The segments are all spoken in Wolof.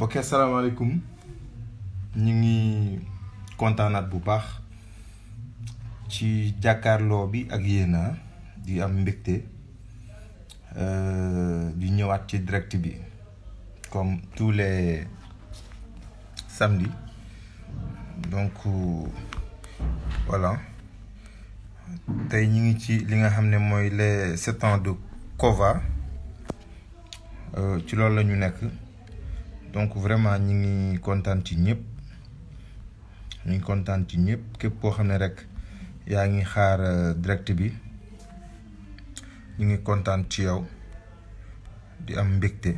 mbokk asalaamaaleykum ñu ngi kontaanaat bu baax ci jàkkaarloo bi ak yéen di am mbégte di ñëwaat ci direct bi comme tous les samedis donc voilà tey ñu ngi ci li nga xam ne mooy les 7 ans de Cova ci loolu la ñu nekk. Donc vraiment ñi ngi kontaan ci ñëpp ñu ngi kontaan ci ñëpp képp koo xam ne rek yaa ngi xaar direct bi ñu ngi kontaan ci yow di am mbégte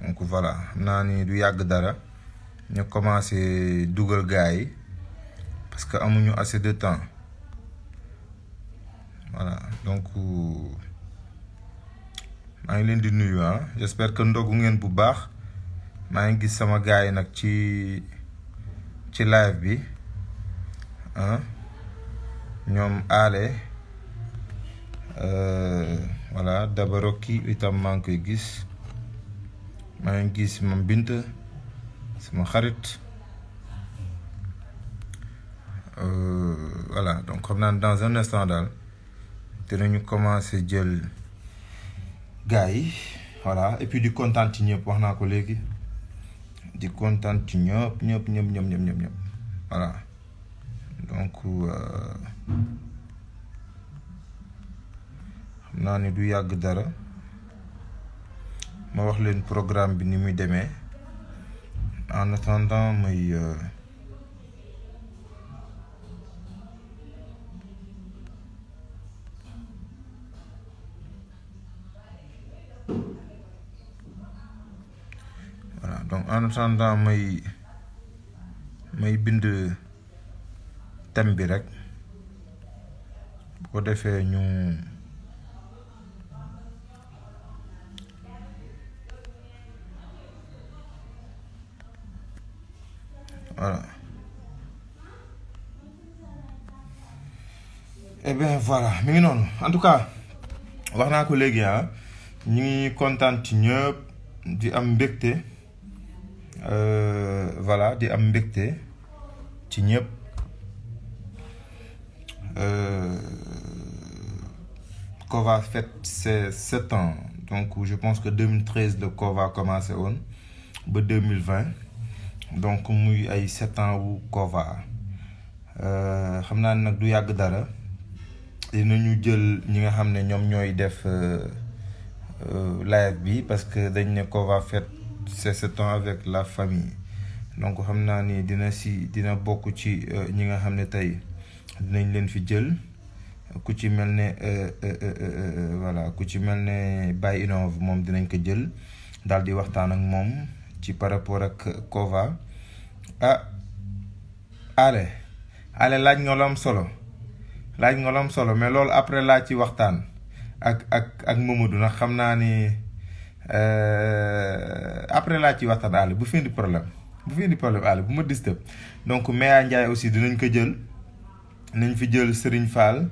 donc voilà xam naa ni du yàgg dara ñu commencé dugal gars yi parce que amuñu assez de temps voilà donc maa ngi leen di nuyu j'espère que ndogu ngeen bu baax maa ngi gis sama gars yi nag ci live bi ñoom Ale voilà Dabaroki itam maa ngi koy gis maa ngi gis Mam Bint sama xarit voilà donc xam naa dans un instant daal dinañu commencer jël gars yi voilà et puis di kontaan ci ñëpp wax naa ko léegi di kontaan ci ñëpp voilà donc xam naa ni du yàgg dara ma wax leen programme bi ni muy demee en attendant muy donc en attendant may bind thème bi rek bu ko defee ñu voilà et bien voilà mi ngi noonu en tout cas wax naa ko léegi ñu ngi kontaan ci ñëpp di am mbégte voilà di am mbégte ci ñëpp Cova fête ses 7 ans donc je pense que 2013 le Cova commencé woon ba 2020 donc muy ay 7 ans wu Cova xam naa nag du yàgg dara dinañu jël ñi nga xam ne ñoom ñooy def live bi parce que dañ ne Cova fête c'est 7 ans avec la famille donc xam naa ni dina bokk ci ñi nga xam ne tey dinañ leen fi jël ku ci mel ne voilà ku ci mel ne Baye Innov moom dinañ ko jël daal di waxtaan ak moom ci par rapport ak Cova ale laaj nga lu am solo mais loolu après laa ci waxtaan ak Mamadou nag xam naa ni après laa ci waxtaan ale bu fi indi problème ale bu ma disturb donc Meya Ndiaye aussi dinañ ko jël nañ fi jël Serigne Fall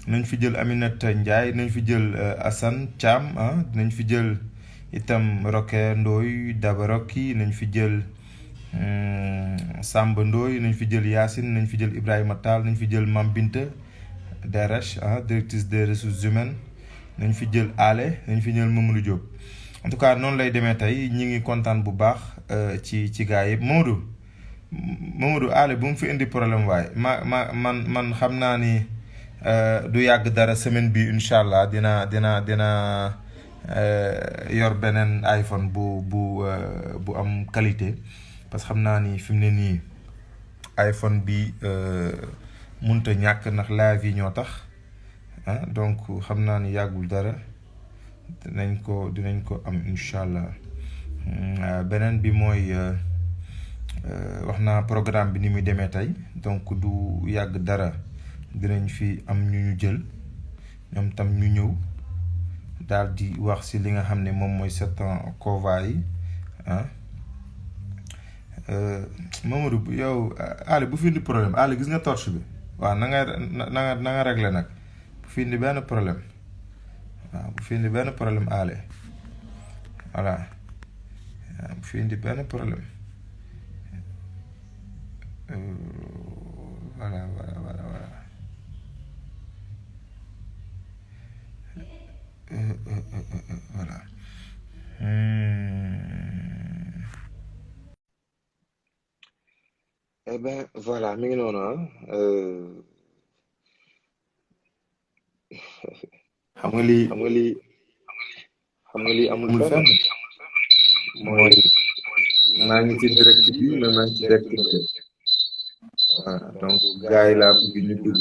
nañ fi jël Aminata Ndiaye nañ fi jël Assane Thiam dinañ fi jël itam Roque Ndoye Dabaroki nañ fi jël Samba Ndoye nañ fi jël Yacine nañ fi jël Ibrahima Tall nañ fi jël Mam Binta DRH directrice des ressources humaines nañ fi jël Ale nañ fi jël Mamadou Diop en tout cas noonu lay demee tey ñi ngi kontaan bu baax ci gars yi Mamadou Ale bu mu fi indi problème waaye man xam naa ni du yàgg dara semaine bi incha allah dina yor beneen iPhone bu am qualité parce que xam naa ni fi mu ne nii iPhone bi munta ñàkk ndax live yi ñoo tax donc xam naa ni yàggul dara dinañ ko am incha allah beneen bi mooy wax naa programme bi ni muy demee tey donc du yàgg dara dinañ fi am ñu jël ñoom tam ñu ñëw daal di wax ci li nga xam ne moom mooy 7 ans Cova yi Mamadou yow Ali bu fi indi problème Ali gis nga torche bi waaw na nga régler nag bu fi indi benn problème waaw bu fi indi benn problème Ale voilà bu fi indi benn problème. Voilà. Voilà. Eh ben voilà mi ngi noonu xam nga lii xam nga lii amul amul fenn fenn. mooy maa ngi ci direct bi mais maa ngi ci direct bi. voilà donc gars yi laa bëgg ñu dugg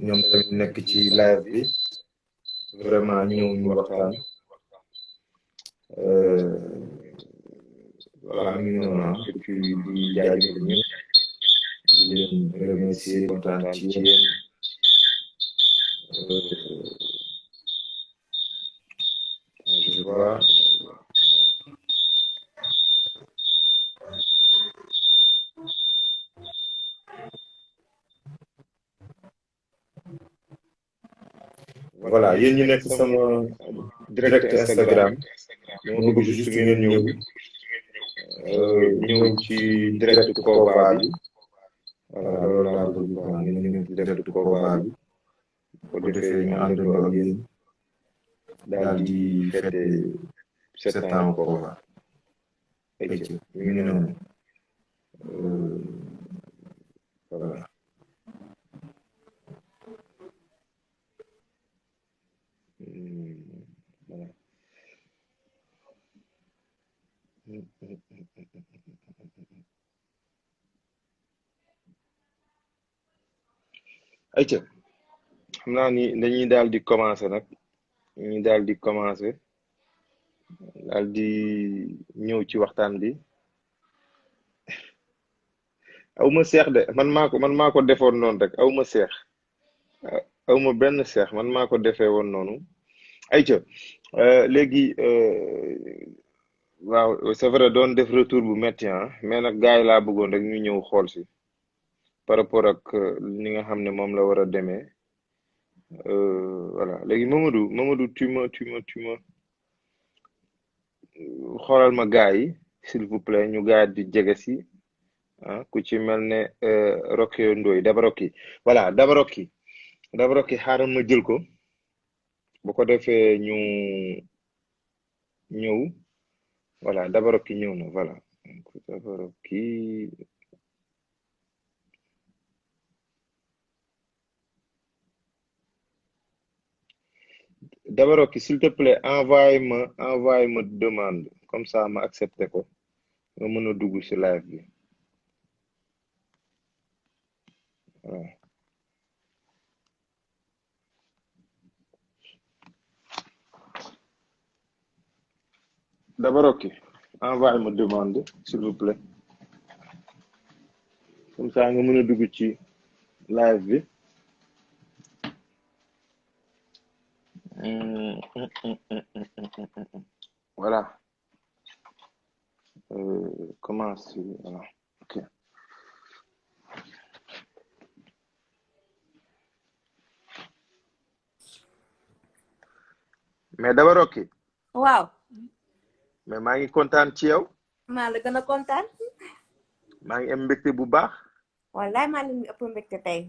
ñoom tamit nekk ci live bi vraiment ñëw ñu waxtaan. voilà mi ngi noonu et puis di jaajëfal ñëpp di leen remercier kontaan ci yéen. Je vois. voilà yéen ñi nekk sama direct Instagram dama bëgg juste ngeen ñëw ci direct Kova bi voilà loolu laa bëgg quoi ngeen ñëw ci direct Kova bi bu ko defee ñu àndandoo ak yéen daal di fête 7 ans Kova mi ngi noonu voilà. Voilà. ayca xam naa ni dañuy daal di commencer nag daal di ñëw ci waxtaan bi awma seex de man maa ko defoon noonu rek awma seex awma benn seex man maa ko defee woon noonu ayca léegi waaw c'est vrai doon def retour bu métti mais nag gars yi laa bëggoon rek ñu ñëw xool si par rapport ak ni nga xam ne moom la war a demee voilà léegi Mamadou tu me xoolal ma gars yi s'il vous plaît ñu gars di jege si ku ci mel ne Rocky Ndoye Dabaroki voilà Dabaroki xaaral ma jël ko bu ko defee ñu ñëw voilà Dabaroki ñëw na voilà Dabaroki s'il te plaît envoie ma demande comme ça ma accepté ko nga mën a dugg ci live bi voilà Dabaroki envoie ma demande s'il vous plaît comme ça nga mën a dugg ci live bi voilà comment c'est voilà ok mais Dabaroki waaw mais maa ngi kontaan ci yow maa la gën a kontaan maa ngi am mbégte bu baax wallaay maa leen ëpp mbégte tey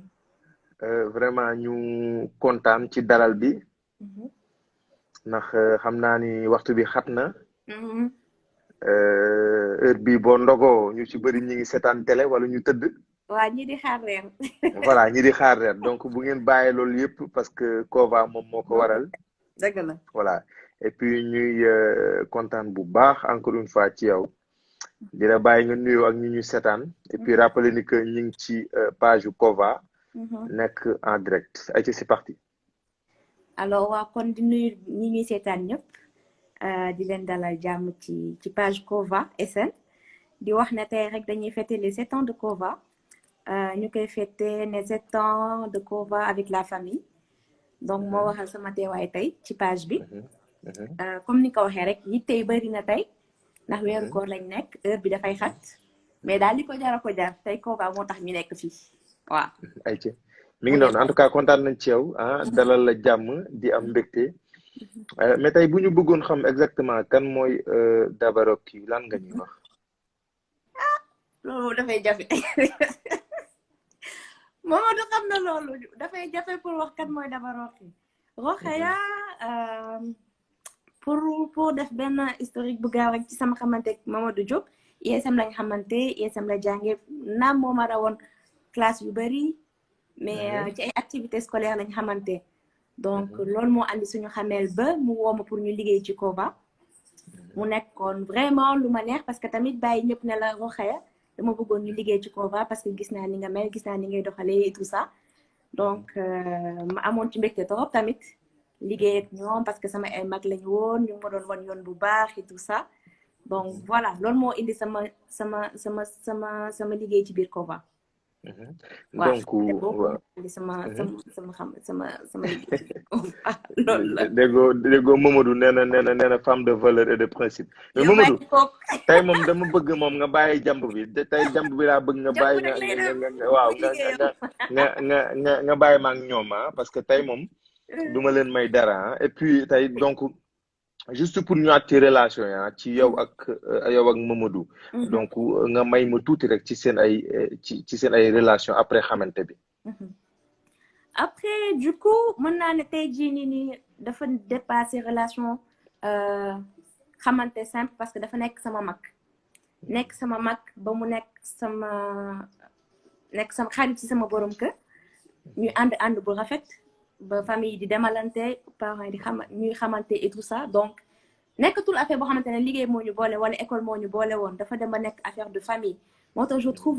vraiment ñu kontaan ci dalal bi ndax xam naa ni waxtu bi xat na heure bi boo ndogoo ñu ci bëri ñi ngi seetaan télé wala ñu tëdd waa ñi di xaar reer voilà ñi di xaar reer donc bu ngeen bàyyee loolu yëpp parce que Kova moom moo ko waral dëgg la voilà et puis ñuy kontaan bu baax encore une fois ci yow di la bàyyi nga nuyoo ak ñi ñu seetaan et puis rappeler ni que ñu ngi ci page Kova nekk en direct ay ci c'est parti alors waaw kon di nuyu ñi ñuy seetaan ñëpp di leen dalal jàmm ci page Kova SN di wax ne tey rek dañuy fêter les 7 ans de Kova ñu koy fêter les 7 ans de Kova avec la famille donc moo waxal sama teewaay tey ci page bi comme ni ko waxee rek yitte yi bëri na tey ndax weeru koor lañ nekk heure bi dafay xat mais daal li ko jar a ko jar tey Kova moo tax ñu nekk fii waaw ay ci mi ngi noonu en tout cas kontaan nañ ci yow dalal la jàmm di am mbégte mais tey bu ñu bëggoon xam exactement kan mooy Dabaroki lan nga ñuy wax. loolu dafay jafe Mamadou xam na loolu dafay jafe pour wax kan mooy Dabaroki. Rokhaya pour def benn historique bu gaaw rek ci sama xamante ak Mamadou Diop ISM lañ xamante ISM la jànge naam moo ma rawoon classe yu bari mais ci ay activités scolaires lañ xamante donc loolu moo andi suñu xameel ba mu woo ma pour ñu liggéey ci Kova mu nekkoon vraiment lu ma neex parce que tamit bàyyi ñëpp ne la Rokhaya dama bëggoon ñu liggéey ci Kova parce que gis naa ni nga mel gis naa ni ngay doxalee et tout ça donc ma amoon ci mbégte trop tamit liggéey ak ñoom parce que sama ay mag lañu woon ñu ma doon wan yoon bu baax et tout ça donc voilà loolu moo indi sama liggéey ci biir Kova. donc indi sama liggéey ci biir Kova loolu la. déggoo Mamadou nee na femme de valeur et de principe. mais Mamadou tey moom dama bëgg moom nga bàyyi jàmb bi tey jàmb bi laa bëgg nga bàyyi nga waaw nga bàyyi ma ak ñoom parce que tey moom. duma leen may dara et puis tey donc juste pour ñu ci relation ci yow ak Mamadou. donc nga may ma tuuti rek ci seen ay relation après xamante bi. après du coup mën naa ne tey jii nii dafa dépasser relation xamante simple parce que dafa nekk sama mag ba mu nekk sama xarit ci sama borom kër ñuy ànd bu rafet. ba famille di demalante parents di ñuy xamante et tout ça donc nekkatul affaire boo xamante ne liggéey moo ñu boole wala école moo ñu boole woon dafa dem ba nekk affaire de famille moo tax je trouve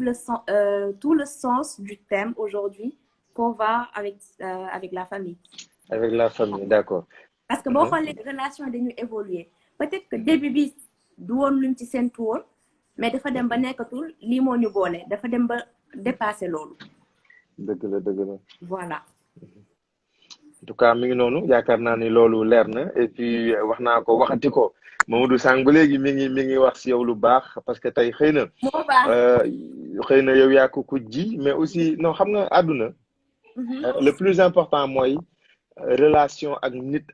tout le sens du thème aujourd'hui Kova avec la famille. avec la famille d'accord. parce que boo xoolee relation dañuy évoluer peut-être que début bi du woon luñ ci séntu woon mais dafa dem ba nekkatul lii moo ñu boole dafa dem ba dépasser loolu. dëgg la. voilà. en tout cas mi ngi noonu yaakaar naa ni loolu leer na et puis wax naa ko waxati ko Mamadou Sang ba léegi mi ngi wax si yow lu baax parce que tey xëy na yow yaa ko ji mais aussi non xam nga àdduna le plus important mooy relation ak nit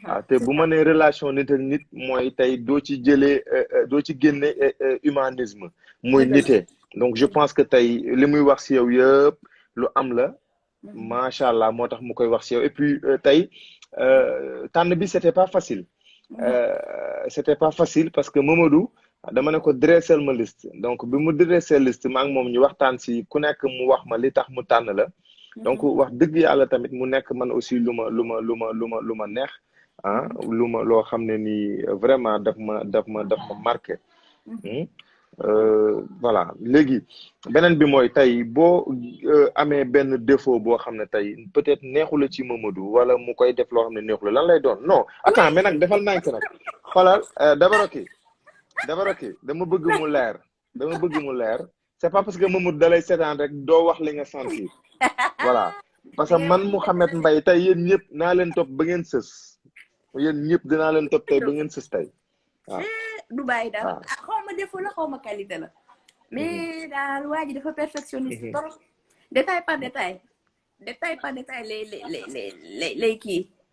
waaw te bu ma nee relation nit ak nit mooy tey doo ci génne humanisme muy nite donc je pense que tey li muy wax si yow yëpp lu am la macha allah moo tax mu koy wax si yow et puis tey tànn bi c'était pas facile parce que Mamadou dama ne ko dressel ma liste donc bi mu dressé liste maa ngi moom ñu waxtaan si ku nekk mu wax ma li tax mu tànn la donc wax dëgg yàlla tamit mu nekk man aussi lu ma neex loo xam ne nii vraiment daf ma marqué voilà léegi beneen bi mooy tey boo amee benn défaut boo xam ne tey peut-être neexu la ci Mamadou wala mu koy def loo xam ne neexu la lan lay doon non attends mais nag defal nañ ko nag xoolal Dabaroki dama bëgg mu leer c'est pas parce que Mamadou dalay seetaan rek doo wax li nga sentir voilà parce que man Mouhamed Mbaye tey yéen ñëpp naa leen topp ba ngeen sës yéen ñëpp dinaa leen topp tey ba ngeen sës tey waaw du bàyyi daal xaw ma défaut la xaw ma qualité la mais daal waa ji dafa perfectionniste trop détail par détail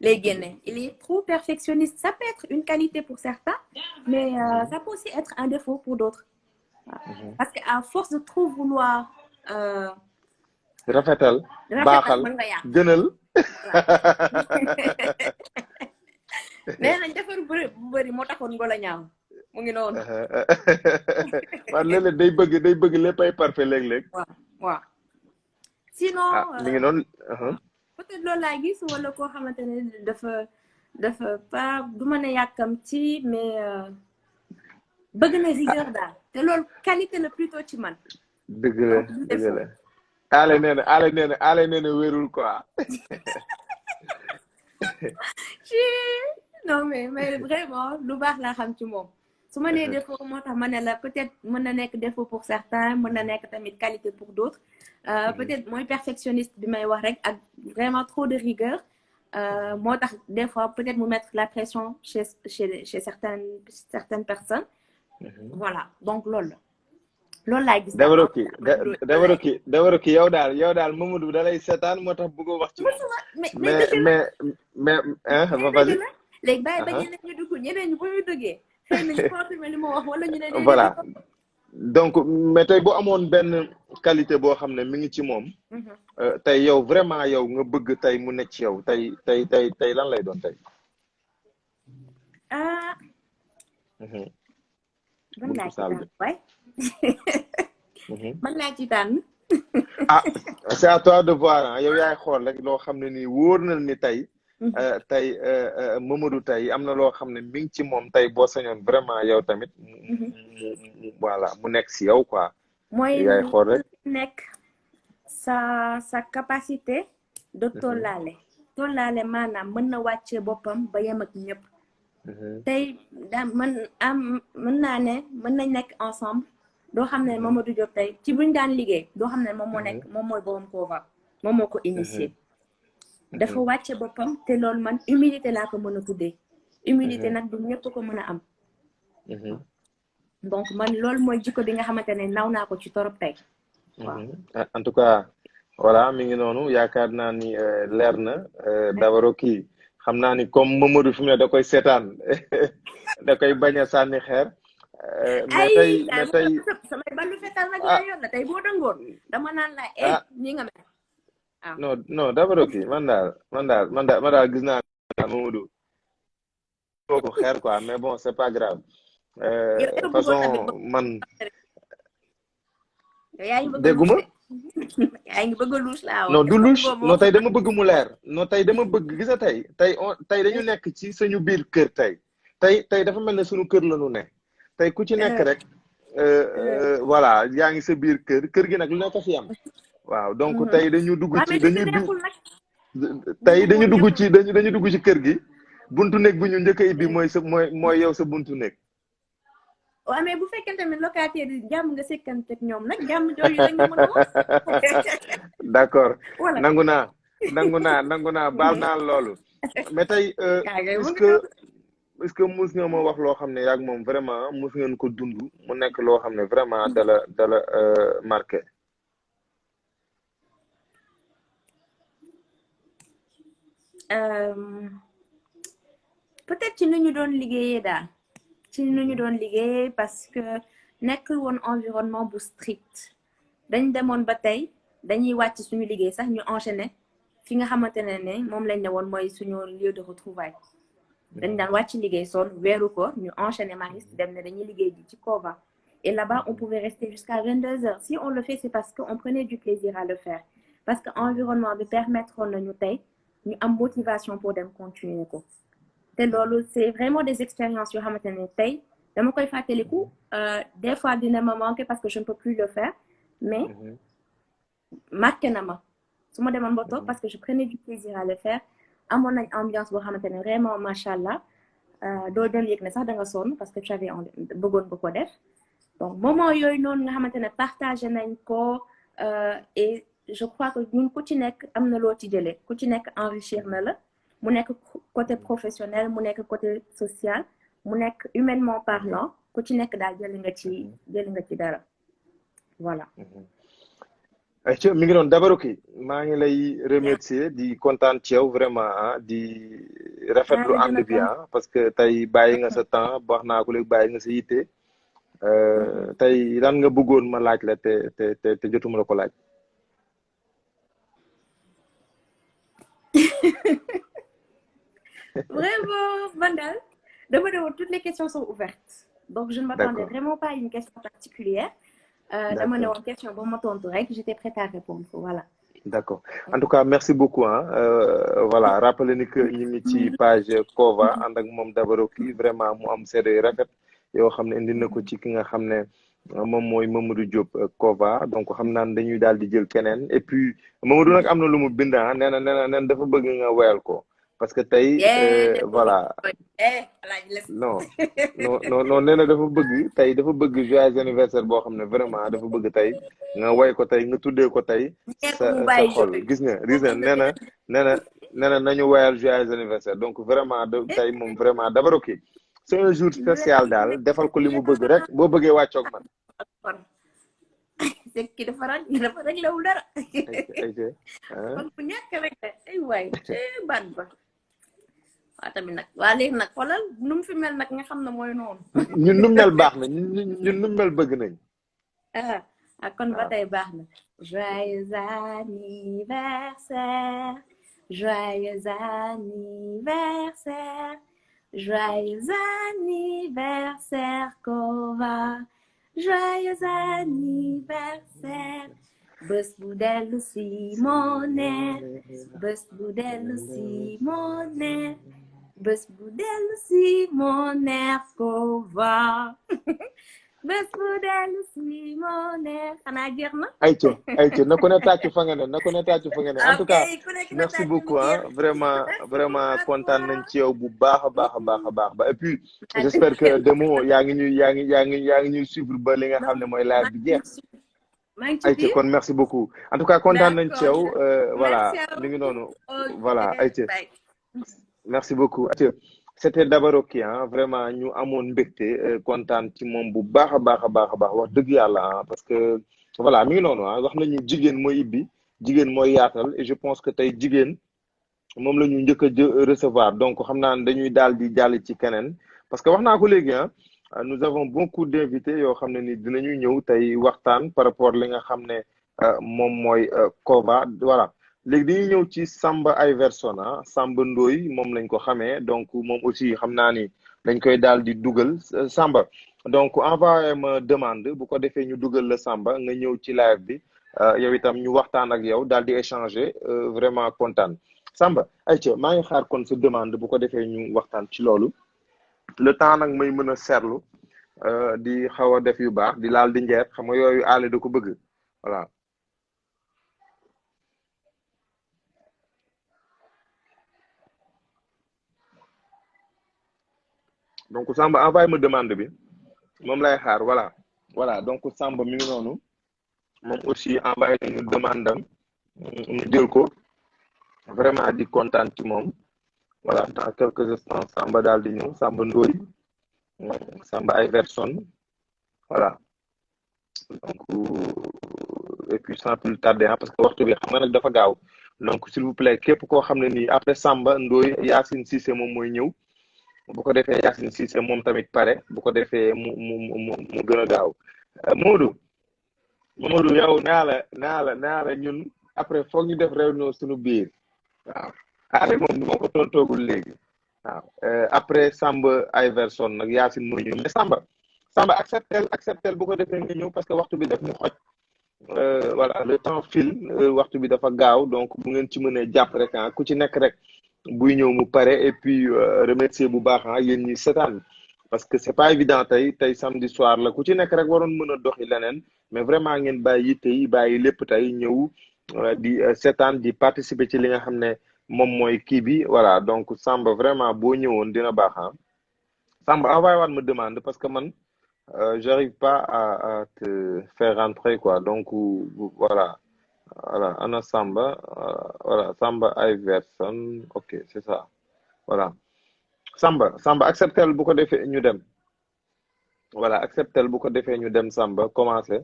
lay génne il est trop perfectionniste ça peut être une qualité pour certains mais ça peut aussi être un défaut pour d'autres parce que à force de trop vouloir rafetal baaxal gënal nee nañ defar bu bëri moo taxoon ngolo ñaaw mu ngi noonu. waaw léeg-léeg day bëgg léppay parfait léeg-léeg. waaw sinon. mi ngi noonu. peut-être loolu laa gis wala koo xamante ne dafa pas du mën a yàkkam ci mais bëgg na rigueur daal te loolu qualité la plutôt ci man. dëgg la. ale nee na wérul quoi. non mais vraiment lu baax laa xam ci moom su ma nee défaut moo tax ma ne la peut-être mën na nekk défaut pour certains mën na nekk tamit qualité pour d'autres peut-être mooy perfectionniste bi may wax rek ak vraiment trop de rigueur moo tax des fois peut-être mu mettre la pression chez certaines personnes voilà donc loolu la loolu laa gis daal Dabaroki yow daal Mamadou da lay seetaan moo tax bëgg wax ci moom mais vas-y léegi bàyyi ba ñeneen ñu dugg ñeneen ñu bu ñu duggee xëy na ñu confirmer li ma wax wala ñu ne voilà donc mais tey boo amoon benn qualité boo xam ne mi ngi ci moom tey yow vraiment yow nga bëgg tey mu nekk ci yow tey lan lay doon tey man laa ci tànn waay man laa ci tànn c'est à toi de voir yow yaay xool rek loo xam ne nii wóor na ni tey Mamadou tey am na loo xam ne mi ngi ci moom tey boo sañoon vraiment yow tamit voilà mu nekk si yow quoi mooy yaay xool rek nekk sa capacité de tollaale maanaam mën na wàccee boppam ba yem ak ñëpp tey daa mën naa ne mën nañ nekk ensemble doo xam ne Mamadou Diop tey ci buñ daan liggéey doo xam ne moom mooy borom Cova moom moo ko initié dafa wàcce boppam te loolu man humilité laa ko mën a tuddee humilité nag du ñëpp ko mën a am donc man loolu mooy jikko bi nga xamante ne naw naa ko ci torop tey waaw en tout cas voilà mi ngi noonu yaakaar naa ni leer na Dabaroki xam naa ni comme Mamadou fi mu ne da koy seetaan da koy bañ a sànni xeer mais tey samay ballu fetal nag la yoon la tey boo dangoon dama naan la ñi nga mel non Dabaroki man daal gis naa Mamadou ko xeer quoi mais bon c'est pas grave façon man dégguma yaa ngi bëgg a luus laa non du luus non tey dama bëgg mu leer non tey dama bëgg gis nga tey dañu nekk ci suñu biir kër tey dafa mel ne suñu kër la ñu ne tey ku ci nekk rek voilà yaa ngi sa biir kër gi nag lu nekk fi am waaw donc tey dañu dugg ci kër gi buntu néeg bu ñu njëkk a ibbi mooy yow sa buntu néeg waaw mais bu fekkee tamit locataire yi jàmm nga sekkante ak ñoom nag jàmm jooju la nga mën a wax d'accord nangu naa baal naa loolu mais tey est-ce que mus nga ma wax loo xam ne yaag moom vraiment mus ngeen ko dund mu nekk loo xam ne vraiment dala marqué peut-être ci nu ñu doon liggéeyee daal parce que nekkul woon environnement bu strict dañ demoon ba tey dañuy wàcc suñu liggéey sax ñu enchaîner fi nga xamante ne moom lañ ne woon mooy suñu lieu de retrouvailles dañ daan wàcc liggéey soon weeru ko ñu enchaîner maris dem ne dañuy liggéey ji ci Cova et là-bas on pouvait rester jusqu'à 22h si on le fait c'est parce que on prenait du plaisir à le faire parce que environnement bi permettre nañu tey ñu am motivation pour dem continuer ko te loolu c'est vraiment des expériences yoo xamante ne tey dama koy fàttaliku des fois dina ma manquer parce que je ne peux plus le faire mais marqué na ma su ma demoon ba toog parce que je prenais du plaisir à le faire amoon nañ ambiance boo xamante ne vraiment macha allah doo dem yëg ne sax da nga sonn parce que tu avais bëggoon nga ko def donc moment yooyu noonu nga xamante ne partagé nañ ko et je crois que ñun ku ci nekk am na loo ci jëlee ku ci nekk enrichir na la mu nekk côté professionnel mu nekk côté social mu nekk humainement parlant ku ci nekk daal jëli nga ci dara voilà. mi ngi doon Dabaroki maa ngi lay remercier di kontaan ci yow vraiment di rafetlu ànd bi parce que tey bàyyi nga sa temps wax naa ko léegi bàyyi nga sa yitte tey lan nga bëggoon ma laaj la te jotuma la ko laaj. Vraiment, Vandal, toutes les questions sont ouvertes. Donc, je ne m'attendais vraiment pas à une question particulière. Dama ne woon question ba ma tontu rek, j'étais prête à répondre. Voilà. D'accord. En tout cas, merci beaucoup. Voilà, rappelez ni que ñu ngi ci page Cova ànd ak moom Dabaroki vraiment mu am seede rafet yoo xam ne indi na ko ci ki nga xam ne moom mooy Mamadou Diop Cova donc xam naa ne dañuy daal di jël keneen et puis Mamadou nag am na lu mu bind nee na dafa bëgg nga woyal ko. Parce que tey voilà non nee na dafa bëgg joyeux anniversaire boo xam ne vraiment dafa bëgg tey nga woy ko tey nga tuddee ko tey sa xol gis nga nee na nañu woyal joyeux anniversaire donc vraiment tey moom vraiment Dabaroki c'est un jour spécial daal defal ko li mu bëgg rek boo bëggee wàccoog man sekki dafa rek lawul dara ah kon bu ñàkk rek de ay waay te baat ba waa tamit nag waa léegi nag xoolal nu mu fi mel nag nga xam ne mooy noonu ñun nu mel baax na ñun nu mel bëgg nañ ah kon ba tey baax na joyeux anniversaire joyeux anniversaire joyeux anniversaire Kova joyeux anniversaire bés bu dellu si Moné bés bu dellu si Moné bés bu dellu si Moné Kova bés bu dellu si Moné xanaa jeex na. ayca na ko ne tàcc fa nga ne en tout cas merci beaucoup hein vraiment kontaan nañ ci yow bu baax a baax ba et puis j'espère que Demo yaa ngi ñuy suivre ba li nga xam ne mooy live bi jeex. ayca kon merci beaucoup en tout cas kontaan nañ ci yow voilà mi ngi noonu voilà ayca merci beaucoup ayca c'était Dabaroki hein vraiment ñu amoon mbégte kontaan ci moom bu baax a baax wax dëgg yàlla parce que voilà mi ngi noonu wax nañu jigéen mooy ibbi jigéen mooy yaatal et je pense que tey jigéen moom la ñu njëkk a recevoir donc xam naa ne dañuy daal di jàll ci keneen parce que wax naa ko léegi nous avons beaucoup d'invités yoo xam ne ni dinañu ñëw tey waxtaan par rapport li nga xam ne moom mooy Kova voilà léegi dañuy ñëw ci Samba Iverson Samba Ndoye moom lañ ko xamee donc moom aussi xam naa ni dañ koy daal di dugal Samba donc envoyé ma demande bu ko defee ñu dugal la Samba nga ñëw ci live bi yow itam ñu waxtaan ak yow daal di échanger vraiment kontaan Samba ayca maa ngi xaar kon sa demande bu ko defee ñu waxtaan ci loolu le temps nag may mën a seetlu di xaw a def yu baax di laal di njeer xam nga yooyu aale da ko bëgg voilà donc Samba envoyé ma demande bi moom lay xaar voilà donc Samba mi ngi noonu moom aussi envoyé nañu demande am ñu jël ko vraiment di kontaan ci moom voilà dans quelques instants Samba daal di ñëw Samba Ndoye Samba Iverson voilà donc et puis sans plus tarder parce que waxtu bi xam nga nag dafa gaaw donc s'il vous plaît képp koo xam ne nii après Samba Ndoye Yacine Cissé moom mooy ñëw bu ko defee Yacine Cissé moom tamit pare bu ko defee mu gën a gaaw Mamadou yow naa la ñun après foog ñu def réunion suñu biir waaw ale moom du ma ko tontoogul léegi waaw après Samba Iverson nag Yacine mooy ñëw mais Samba acceptel bu ko defee nga ñëw parce que waxtu bi def ñu xoj voilà le temps file waxtu bi dafa gaaw donc bu ngeen ci mënee jàpp rek ku ci nekk rek buy ñëw mu pare et puis remercier bu baax yéen ñi seetaan parce que c'est pas évident tey samedi soir la ku ci nekk rek waroon mën a doxi leneen mais vraiment ngeen bàyyi yitte yi bàyyi lépp tey ñëw di seetaan di participer ci li nga xam ne moom mooy kii bi voilà donc Samba vraiment boo ñëwoon dina baax Samba envoyé waat ma demande parce que man j'arrive pas à te faire rentrer quoi donc voilà ana Samba voilà Samba Iverson ok c'est ça voilà Samba acceptel bu ko defee ñu dem voilà acceptel bu ko defee ñu dem Samba commencé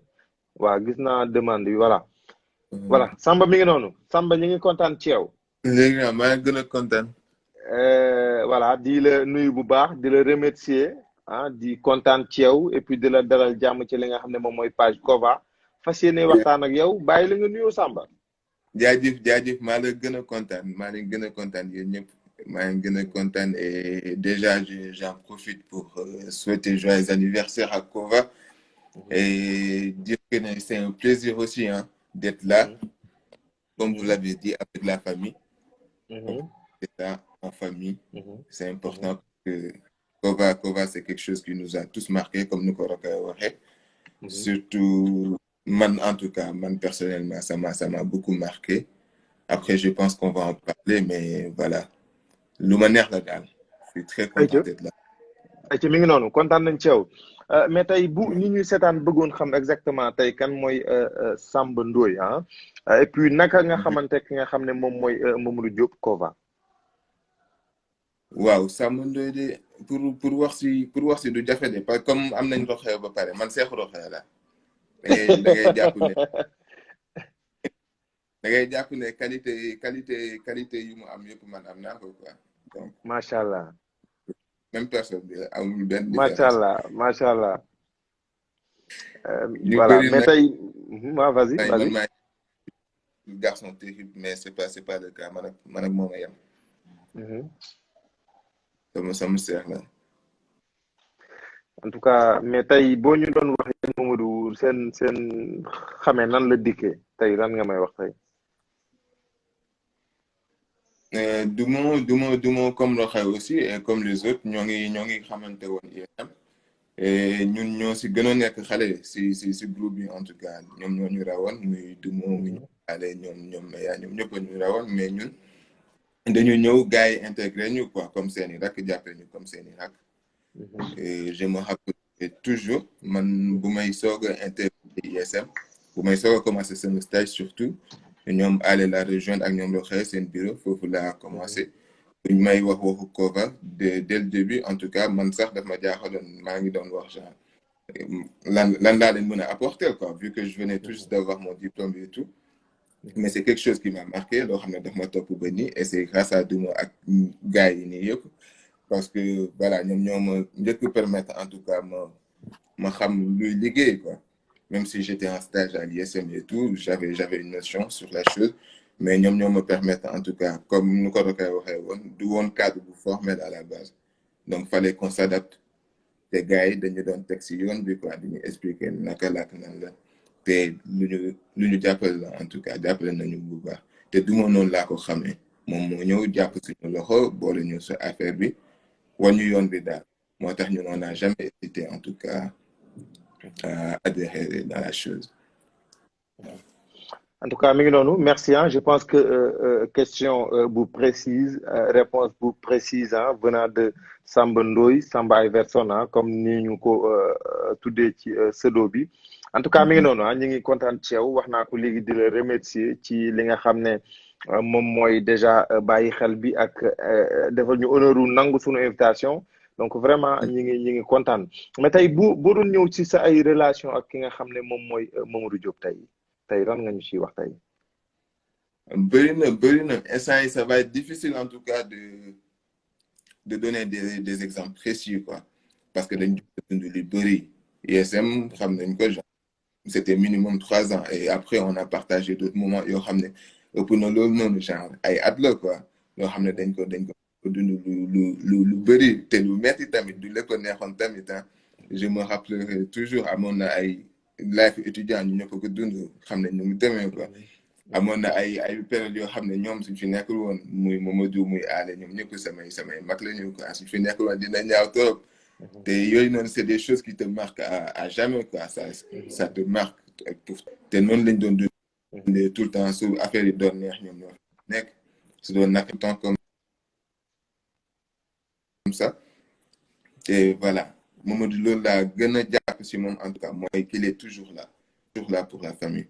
waaw gis naa demande bi voilà Samba mi ngi noonu Samba ñu ngi kontaan ci yow léegi nag maa ngi gën a kontaan voilà di la nuyu bu baax di la remercier di kontaan ci yow et puis di la dalal jàmm ci li nga xam ne moom mooy page Kova fas yéene waxtaan ak yow bàyyi la nga nuyoo Samba jaajëf maa la gën a kontaan maa leen gën a kontaan yéen ñëpp maa ngi gën a kontaan et déjà j'en profite pour souhaiter joyeux anniversaire à Kova et dire que c'est un plaisir aussi d'être là comme vous l'avez dit avec la famille c'est ça en famille c'est important que Kova c'est quelque chose qui nous a tous marqué comme nous ko waxee surtout man en tout cas man personnellement ça m'a beaucoup marqué après je pense qu'on va en parler mais voilà lu ma neex la daal je suis très content d'être là ci mi ngi noonu kontaan nañ ci yow mais tey bu ñi ñuy seetaan bëggoon xam exactement tey kan mooy Samba Ndoye et puis naka nga xamante ki nga xam ne moom mooy Mamadou Diop Kova waaw Samba Ndoye de pour wax si du jafe de parce que comme am nañ Rokhaya ba pare man seexu Rokhaya la da ngay jàpp ne da ngay jàpp ne qualité yu mu am yëpp man am naa ko quoi donc macha allah. même personne bi amul benn macha différence. allah macha allah. ñu voilà bëri mais nag tey. waaw vas-y man vas-y. maay garçon terrible mais c'est pas le cas man ak moom a yem. sama seex la. en tout cas mais tey boo ñu doon wax yéen Mamadou seen xamee nan la dikkee tey lan nga may wax tey. du ma comme loo xew aussi et comme les autres ñoo ngi xamante woon ISM et ñun ñoo si gën a nekk xale si groupe bi en tout cas ñoom ñoo ñu rawoon muy Dumo muy ñu xale ñoom ñëpp ñu rawoon mais ñun dañu ñëw gars yi intégré ñu quoi comme seeni rak jàppee ñu comme seeni rak. Et je me rappelle toujours man bu may soog a intégré ISM bu may soog a commencé sama stage surtout ñoom allé la rejoindre ak ñoom loo xëy seen bureau foofu laa commencé buñ may wax waxu Kova dès le début en tout cas man sax daf ma jaaxaloon maa ngi doon wax genre lan laa leen mën a apporter quoi vu que je venais tout juste d'avoir mon diplôme et tout mais c'est quelque chose qui m'a marqué loo xam ne daf ma topp ba nii et c'est grâce à Dumo ak gars yi nii yëpp parce que voilà ñoom ñoo ma njëkk permettre en tout cas ma xam luy liggéey quoi même si j'étais en stage à l'ISM et tout j'avais une notion sur la chose mais ñoom ñoo me permettre en tout cas comme nu ko doon waxee woon du woon cadre bu formel à la base donc fallait qu'on s'adapte te gars yi dañu doon teg si yoon bi quoi dañuy expliquer naka laak nan la te lu ñu jàppale la en tout cas jàppale nañu bu baax te du ma noonu laa ko xamee moom moo ñëw jàpp suñu loxo boole ñu sa affaire bi wan ñu yoon bi daal moo tax ñu on n'a jamais hésité en tout cas à adhérer dans la chose. En tout cas mi ngi noonu merci je pense que question bu précise réponse bu précise venant de Samba Ndoye Samba Iverson comme ni ñu ko tuddee ci pseudo bi en tout cas mi ngi noonu ñu ngi kontaan ci yow wax naa ko léegi di la remercier ci li nga xam ne moom mooy déjà bàyyi xel bi ak defal ñu honneur nangu suñu invitation donc vraiment ñi ngi kontaan mais tey boo doon ñëw ci sa ay relation ak ki nga xam ne moom mooy Mamadou Diop tey lan nga ñu ciy wax tey. bëri na instant yi ça va être difficile en tout cas de donner des exemples précis quoi parce que dañu dund lu bëri ISM xam nañ ko genre c'était minimum 3 ans et après on a partagé d'autres moments yoo xam ne ëpp na loolu noonu genre ay at la quoi yoo xam ne dañ ko dund lu bëri te lu metti tamit du lépp neexoon tamit je me rappellerai toujours amoon na ay life étudiant ñu ñëpp ko dund xam ne ñu mu demee quoi amoon na ay période yoo xam ne ñoom suñ fi nekkul woon muy Mamadou muy Allé ñoom ñëpp samay mag la ñu quoi suñ fi nekkul woon dina ñaaw trop te yooyu noonu c'est des choses qui te marquent à jamais quoi ça te marque te noonu lañ doon dundee tout le temps su affaire yi doon neex ñoom ñoo nekk su doon naka temps comme ça et voilà Mamadou loolu laa gën a jàpp si moom en tout cas mooy qu'il est toujours là pour la famille.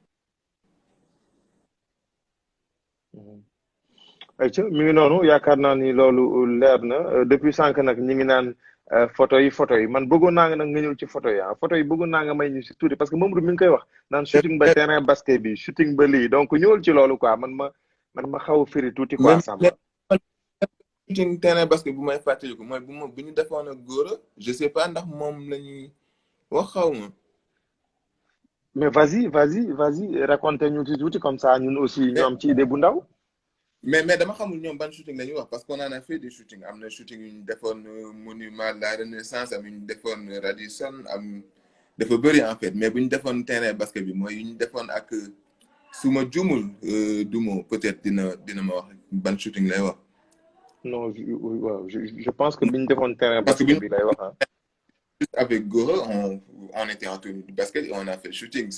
ayca mi ngi noonu yaakaar naa ni loolu leer na depuis sànq nag ñi ngi naan photo yi man bëggoon naa nga nag nga ñëw ci photo yi bëggoon naa nga may ñu si tuuti parce que Mamadou mi ngi koy wax naan shooting ba terrain basket bi shooting ba lii donc ñëwal ci loolu quoi man ma xaw a firi tuuti quoi Samba. shooting terrain basket bu may fàttaliku mooy bu ñu defoon ak góor je sais pas ndax moom la ñuy wax xaw ma. mais vas-y raconte ñu ci tuuti comme ça ñun aussi ñu am ci idée bu ndaw. mais dama xamul ñoom ban shooting la ñuy wax parce qu'on en a fait des shootings am na shooting yu ñu defoon monument de la Renaissance am yu ñu defoon Radisson am dafa bëri en fait mais bu ñu defoon terrain basket bi mooy yu ñu defoon ak su ma juumul Dumo peut-être dina ma wax ban shooting lay wax. non waaw je pense que bi ñu defoon terrain basket bi lay wax avec Gora on était en tenue de basket et on a fait shooting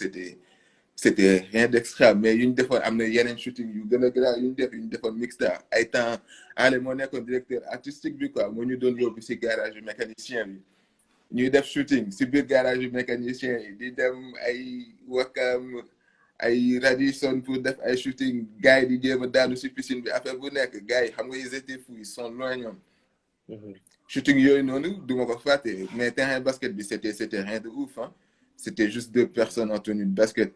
c'était rien d'extra mais yu ñu defoon am na yeneen shooting yu gën a grand yu ñu defoon mixta ay temps ale moo nekkoon directeur artistique bi quoi moo ñu doon yóbbu si garage yu mécanicien bi ñuy def shooting si biir garage yu mécanicien yi di dem ay Wakam ay Radisson pour def ay shooting gars yi di jéem a daanu si piscine bi affaire bu nekk gars yi xam nga ils étaient fous ils sont loin ñoom shooting yooyu noonu du ma ko fàtte mais terrain basket bi c'était rien de ouf c'était juste 2 personnes en tenue de basket.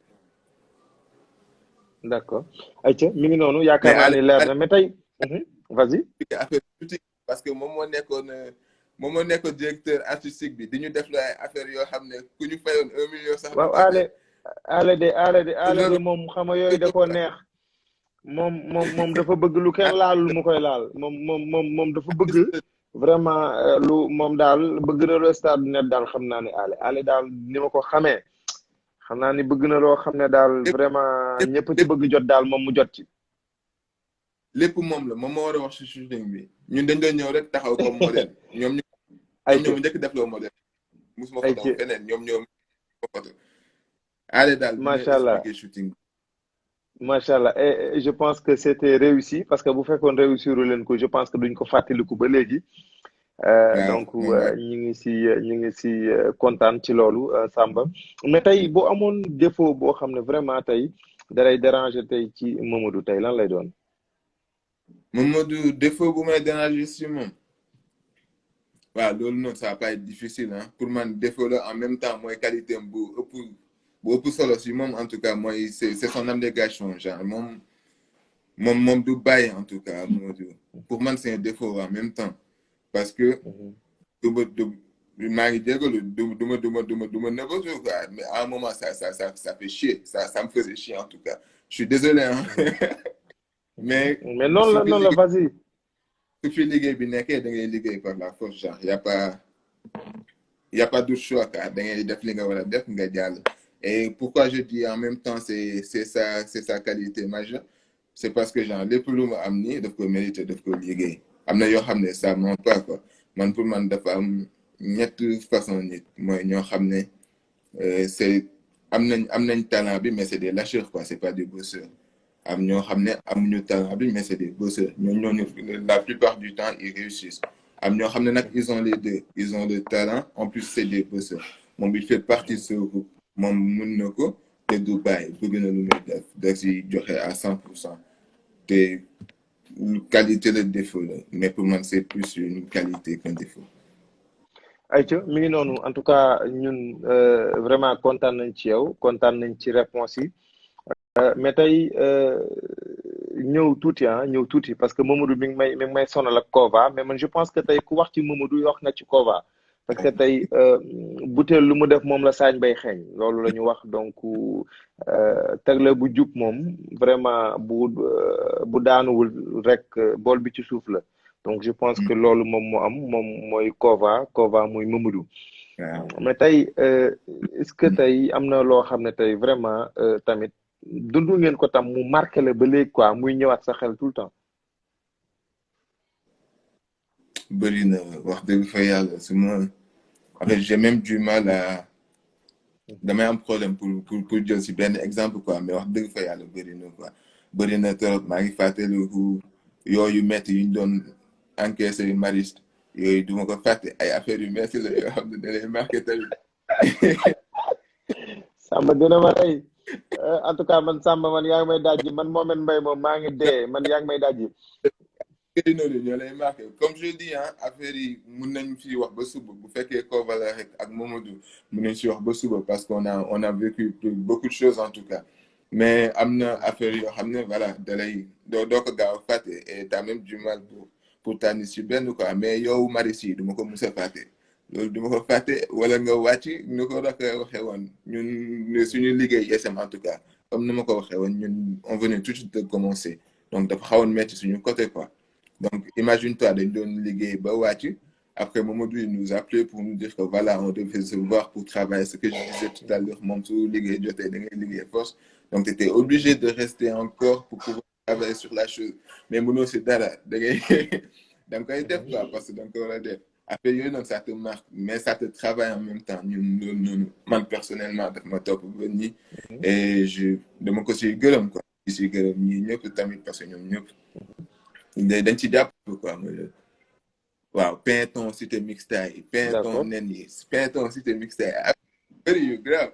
d'accord ayca mi ngi noonu yaakaar mais naa Alé ni leer na mais tey. Vas-y. affaire tuuti parce que moom moo nekkoon directeur artistique bi di ñu def la ay affaires yoo xam ne ku ñu fayoon 1 million sax. waaw ale de moom xam nga yooyu da koo neex moom dafa bëgg lu kenn laalul mu koy laal moom dafa bëgg vraiment lu moom daal bëgg na le stade du net daal xam naa ni ale daal ni ma ko xamee xam naa ni bëgg na loo xam ne daal vraiment ñëpp ci bëgg jot daal moom mu jot ci. lépp moom la moom moo war a wax ci shooting bi ñun dañ doon ñëw rek taxaw comme modèle ñoom ñoom njëkk def loo modèle musuma ko daw feneen ñoom photo ale daal macha allah shooting macha allah et je pense que c'était réussi parce que bu fekkoon réussir leen ko je pense que duñ ko fàttaliku ba léegi donc ñu ngi si kontaan ci loolu Samba mais tey boo amoon défaut boo xam ne vraiment tey dalay déranger tey ci Mamadou tey lan lay doon. Mamadou défaut bu may déranger si moom waaw loolu noonu ça va pas être difficile hein pour man défaut la en même temps mooy qualité bu ëpp solo si moom en tout cas mooy c'est son abnégation genre moom du bàyyi en tout cas Mamadou pour man c'est un défaut en même temps parce que maa ngi jégalu du ma nëbbatu quoi mais à un moment ça fait chier ça me faisait chier en tout cas je suis désolé hein mais noonu la vas-y. su fi liggéey bi nekkee da ngay liggéey par la force genre y a pas d'autre choix quoi da ngay def li nga war a def nga jàll et pourquoi je dis en même temps c'est sa qualité majeure c'est parce que genre lépp lu mu am nii daf ko mérité daf ko liggéey am na yoo xam ne ça ment pas quoi man pour man dafa am ñetti façon nit mooy ñoo xam ne c'est am nañ talent bi mais c'est des lâcheurs quoi c'est pas des bosseurs am ñoo xam ne amuñu talent bi mais c'est des bosseurs ñooñu la plupart du temps ils réussissent am ñoo xam ne nag ils ont les deux ils ont le talent en plus c'est des bosseurs moom il fait partie de ce groupe moom mën na ko te du bàyyi bëgg na lu muy def da si joxe à 100% te qualité le défaut la mais pour man c'est plus une qualité qu'un défaut. ayca mi ngi noonu en tout cas ñun vraiment kontaan nañ ci yow kontaan nañ ci réponse yi. mais tey ñëw tuuti parce que Mamadou mi ngi may sonal ak Kova mais man je pense que tey ku wax ci Mamadou wax nga ci Kova parce que tey butéel lu mu def moom la saañ bay xeeñ loolu la ñu wax donc tegle bu jub moom vraiment bu daanuwul rek bool bi ci suuf la donc je pense que loolu moom moom mooy Kova mooy Mamadou. mais tey est-ce que tey am na loo xam ne tey vraiment tamit. dundu ngeen ko tam mu marqué la ba léegi quoi muy ñëwaat sa xel tout le temps. bëri na wax dëgg fa yàlla en fait j'ai même du mal à damay am problème pour jël si benn exemple quoi mais wax dëgg fa yàlla bëri na trop maa ngi fàttaliku yooyu métti yu ñu doon encaissé mariste yooyu du ma ko fàtte ay affaires yu métti la yoo xam ne da lay marqué tamit. Samba dina ma rey. En tout cas man Samba man yaa ngi may dajji man Mohamed Mbaye moom maa ngi dee man yaa ngi may dajji. ñoo lay marqué comme je dis hein affaire yi mun nañ fi wax ba suba bu fekkee Kova la rek ak Mamadou mun nañ si wax ba suba parce qu'on a vécu beaucoup de choses en tout cas mais am na affaire yoo xam ne voilà dalay doo ko gaaw a fàtte et t'as même du mal pour tànn si benn quoi mais yow Marissi du ma ko mus a fàtte loolu du ma ko fàtte wala nga wàcc nu ko waxee woon ñun suñu liggéey SM en tout cas comme ni ma ko waxee woon ñun on venait tout de suite de commencer donc dafa xawoon metti suñu côté quoi donc imagine-toi dañ doon liggéey ba wàcc après Mamadou il nous appelait pour nous dire que voilà on devait se voir pour travailler ce que je disais tout à l'heure moom su liggéey jotee da ngay liggéey force donc tu étais obligé de rester encore pour pouvoir travailler sur la chose mais mënoo si dara da nga koy def quoi parce que da nga ko war a def après yooyu noonu ça te marque mais ça te travaille en même temps ñun loolu noonu man personnellement daf ma topp ba nii et dama ko siy gërëm quoi si gërëm ñii ñëpp tamit parce que ñoom ñëpp dañ ci jàpp quoi waaw Pinton cité mixtaay Pinton nen yi Pinton cité mixtaay ak bëri yu grave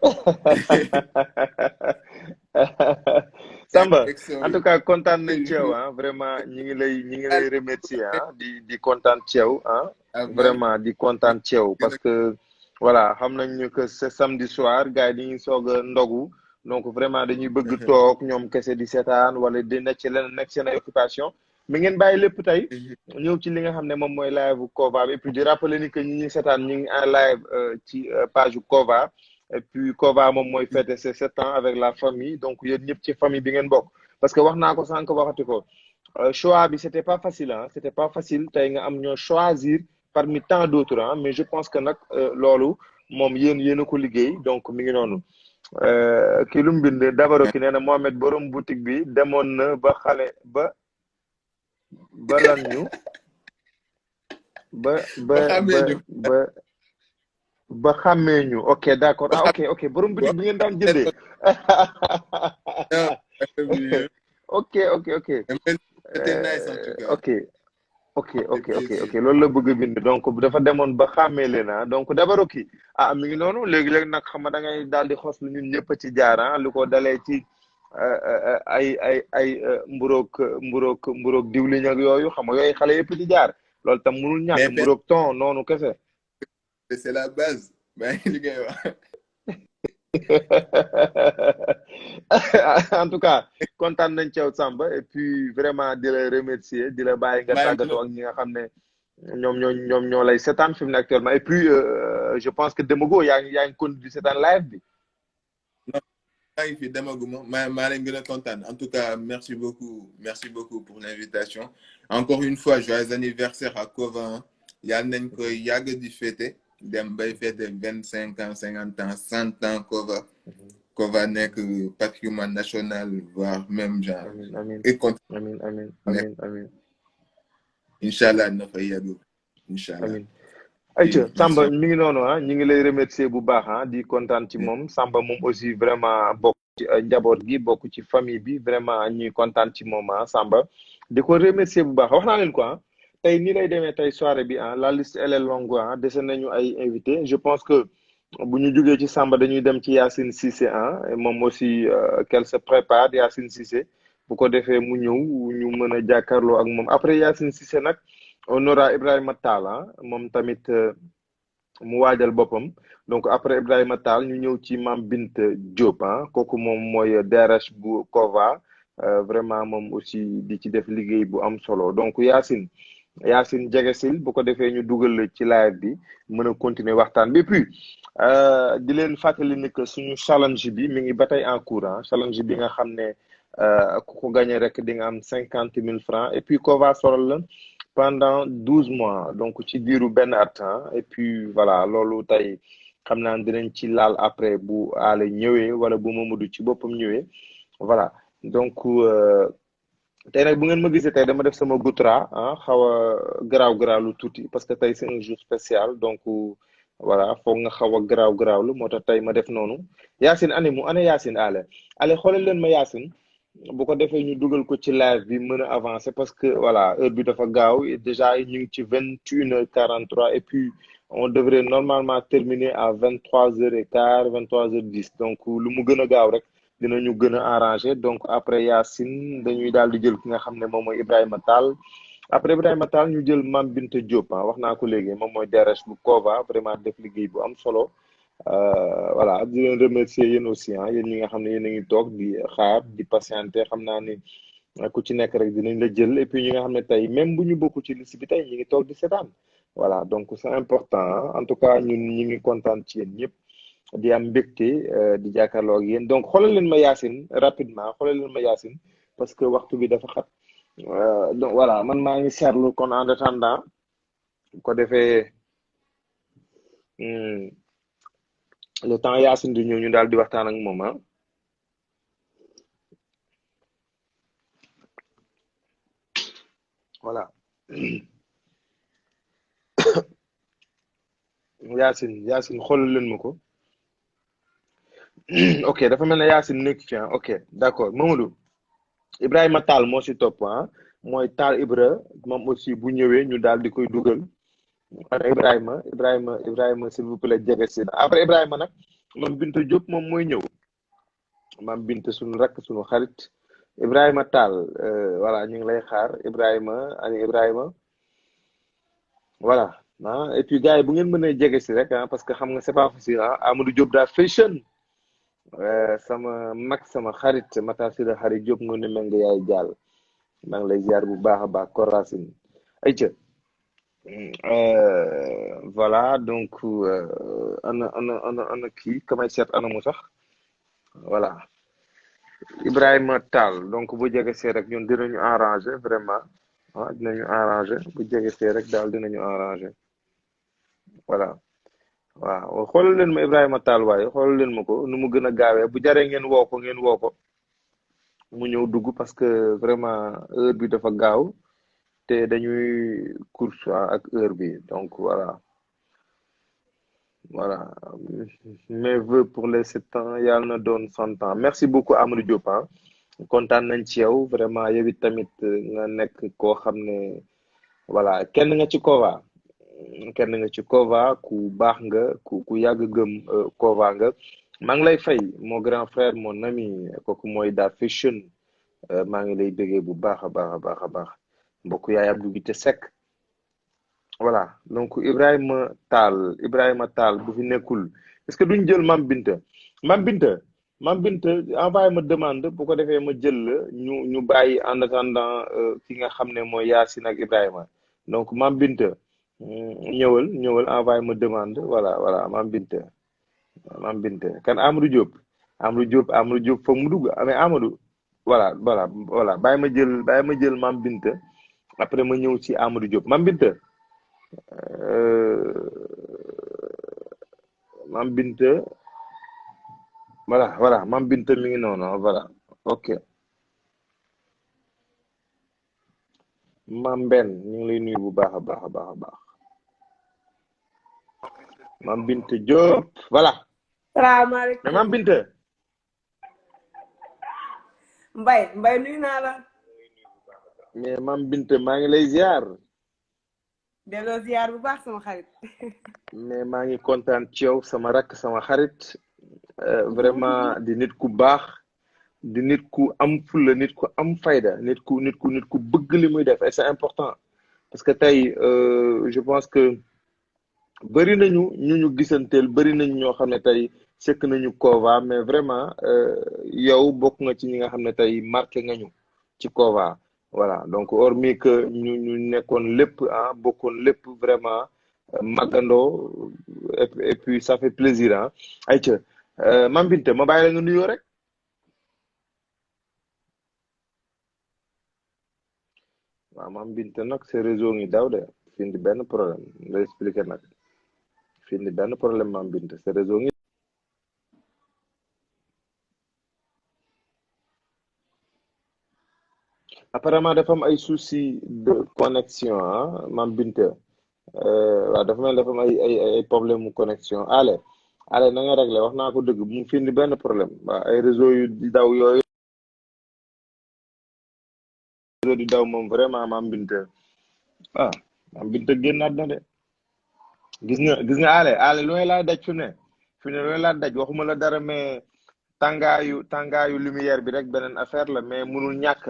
Samba en tout cas kontaan nañ ci yow vraiment ñi ngi lay remercier di kontaan ci yow vraiment di kontaan ci yow parce que voilà xam nañ que c'est samedi soir gars yi dañuy soog a ndogu donc vraiment dañuy bëgg toog ñoom kese di seetaan wala di nekk ci leneen nekk seen ay occupation mi ngeen bàyyi lépp tey ñëw ci li nga xam ne moom mooy live Kova bi et puis di rappeler ni que ñi ñuy seetaan ñu ngi en live ci page Kova et puis Kova moom mooy fêter ses 7 ans avec la famille donc yéen ñëpp ci famille bi ngeen bokk parce que wax naa ko sànq waxati ko choix bi c'était pas facile ah c'était pas facile tey nga am ñoo choisir parmi tant d'autres ah mais je pense que nag loolu moom yéen a ko liggéey donc mi ngi noonu kii lu mu bind Dabaro ki nee na Mohamed borom boutique bi demoon na ba xale ba lan ñu ba xàmmee ñu ok d'accord ah ok borom boutique bi ngeen daan jëndee ok loolu la bëgg a bind donc dafa demoon ba xàmmee leen donc Dabaro ki mi ngi noonu léegi-léegi nag xam nga da ngay daal di xos lu ñun ñëpp ci jaar lu ko dalee ci ay mburoog diwliñ ak yooyu xam nga yooyu xale yëpp ci jaar loolu tam mënul ñàkk mburoog ton noonu kese c'est la base maa ngi li ngay wax en tout cas kontaan nañ ci yow Samba et puis vraiment di la remercier di la bàyyi nga tàggatoo ak ñi nga xam ne ñoom ñoo lay seetaan fi mu ne actuellement et puis je pense que Demago yaa ngi continué di seetaan live bi maa ngi fi demaguma maa leen gën a kontaan en tout cas merci beaucoup pour l'invitation encore une fois joyeux anniversaire à Kova yal nañ koy yàgg di fêter dem bay fêter 25 ans 50 ans 100 ans Kova nekk patrimoine national voire même genre amiin inchallah na fa yàgg inchallah ayca Samba mi ngi noonu ñi ngi lay remercier bu baax di kontaan ci moom Samba moom aussi vraiment bokk ci njaboot gi bokk ci famille bi vraiment ñuy kontaan ci moom Samba di ko remercier bu baax wax naa leen quoi tey nii lay demee tey soirée bi la liste elle est longue dese nañu ay invité je pense que bu ñu jógee ci Samba dañuy dem ci Yacine Cissé moom aussi qu'elle se prépare Yacine Cissé bu ko defee mu ñëw ñu mën a jàkkaarloo ak moom après Yacine Cissé nag on aura Ibrahima Tall moom tamit mu waajal boppam donc après Ibrahima Tall ñu ñëw ci Mame Bint Diop kooku moom mooy DRH bu Kova vraiment moom aussi di ci def liggéey bu am solo donc Yacine jegesil bu ko defee ñu dugal ci live bi mën a continuer waxtaan bi puis di leen fàttali ni que suñu challenge bi mi ngi ba tey en cours challenge bi nga xam ne ku ko gagné rek di nga am 50 000 francs et puis Kova solal la pendant 12 mois donc ci diiru benn at et puis voilà loolu tey xam naa dinañ ci laal après bu aale ñëwee wala bu Mamadou ci boppam ñëwee voilà donc tey nag bu ngeen ma gisee tey dama def sama gutra xaw a garaaw lu tuuti parce que tey c'est un jour spécial donc voilà foog nga xaw a garaaw lu moo tax tey ma def noonu Yacine ana Yacine ale xoolal leen ma Yacine bu ko defee ñu dugal ko ci live bi mën a avancer parce que voilà heure bi dafa gaaw déjà ñu ngi ci 21h43 et puis on devrait normalement terminer à 23h15 23h10 donc lu mu gën a gaaw rek dinañu gën a arranger donc après Yacine dañuy daal di jël ki nga xam ne moom mooy Ibrahima Tall après Ibrahima Tall ñu jël Mame Bint Diop wax naa ko léegi moom mooy DRH bu Kova vraiment def liggéey bu am solo voilà di leen remercier yéen aussi yéen ñi nga xam ne yéen a ngi toog di xaar di patienter xam naa ni ku ci nekk rek dinañ la jël et puis ñi nga xam ne tey même bu ñu bokk ci liste bi tey ñi ngi toog di seetaan voilà donc c'est important en tout cas ñun ñi ngi kontaan ci yéen ñëpp di am mbégte di jàkkaarloo ak yéen donc xoolal leen ma Yacine rapidement xoolal leen ma Yacine parce que waxtu bi dafa xat donc voilà man maa ngi seetlu kon en attendant ko defee le temps Yacine di ñëw ñu daal di waxtaan ak moom voilà Yacine xoolal leen ma ko ok dafa mel ne Yacine nekk fi ok d'accord Mamadou Ibrahima Tall moo si topp mooy Tall Ibra moom aussi bu ñëwee ñu daal di koy dugal Ibrahima s'il vous plaît jege si après Ibrahima nag Mame Bint Diop moom mooy ñëw Mame Bint suñu rakk suñu xarit Ibrahima Tall voilà ñu ngi lay xaar Ibrahima voilà ah et puis gars yi bu ngeen mënee jege si rek ah parce que xam nga c'est pas facile ah Amadou Diop daa fashion sama mag sama xarit Matar si la xarit Diop nga ne mel nga yaay jàll maa ngi lay ziar bu baax a baax Korasin ayca voilà donc ana kii kamay seet ana mu sax voilà Ibrahima Tall donc bu jege see rek ñun dinañu arranger vraiment ah dinañu arranger bu jege see rek daal dinañu arranger voilà waaw xoolal leen ma Ibrahima Tall waaye xoolal leen ma ko nu mu gën a gaawee bu jaree ngeen woo ko mu ñëw dugg parce que vraiment heure bi dafa gaaw te dañuy course ak heure bi donc voilà mes vœux pour les 7 ans yàlla na doon 100 ans merci beaucoup Amadou Diop kontaan nañ ci yow vraiment yow it tamit nga nekk koo xam ne voilà kenn nga ci Kova ku baax nga ku yàgg gëm Kova nga maa ngi lay fay mon grand frère mon ami kooku mooy Da Fashion maa ngi lay bëggee bu baax a baax mbokk yaay Abdou Gité Seck voilà donc Ibrahima Tall bu fi nekkul est-ce que duñ jël Mam Binta envoyé ma demande bu ko defee ma jël la ñu bàyyi en attendant ki nga xam ne mooy Yacine ak Ibrahima donc Mam Binta ñëwal envoyé ma demande voilà Mam Binta kan Amadou Diop fa mu dugg mais Amadou voilà bàyyi ma jël Mam Binta après ma ñëw ci Amadou Diop Mam Binta Mam Binta voilà Mam Binta mi ngi noonu voilà ok Mam Ben ñu ngi lay nuyu bu baax a baax Mam Binta Diop voilà salaamaaleykum mais Mam Binta Mbay nuyu naa la mais Mam Binta maa ngi lay ziar delloo ziar bu baax sama xarit mais maa ngi kontaan ci yow sama rakk sama xarit vraiment di nit ku baax di nit ku am fulla nit ku am fayda nit ku bëgg li muy def et c'est important parce que tey je pense que bëri nañu ñu gisanteel bëri nañu ñoo xam ne tey sekk nañu Kova mais vraiment yow bokk nga ci ñi nga xam ne tey marqué nga ñu ci Kova voilà donc hormis que ñu nekkoon lépp bokkoon lépp vraiment màggandoo et puis ça fait plaisir ayca Mam Binta ma bàyyi la nga nuyoo rek waaw Mam Binta nag sa réseau ngi daw de fi indi benn problème nga expliqué nag fi indi benn problème Mam Binta sa réseau ngi apparemment dafa am ay souci de connexion Mam Binta waaw dafa mel dafa am ay problème mu connexion ale na nga réglé wax naa ko dëgg bu mu fi indi benn problème waaw ay réseau yu di daw yooyu réseau di daw moom vraiment Mam Binta Mam Binta génnaat na de gis nga ale looy laa daj fi ne looy laa daj waxuma la dara mais tàngaayu lumière bi rek beneen affaire la mais munul ñàkk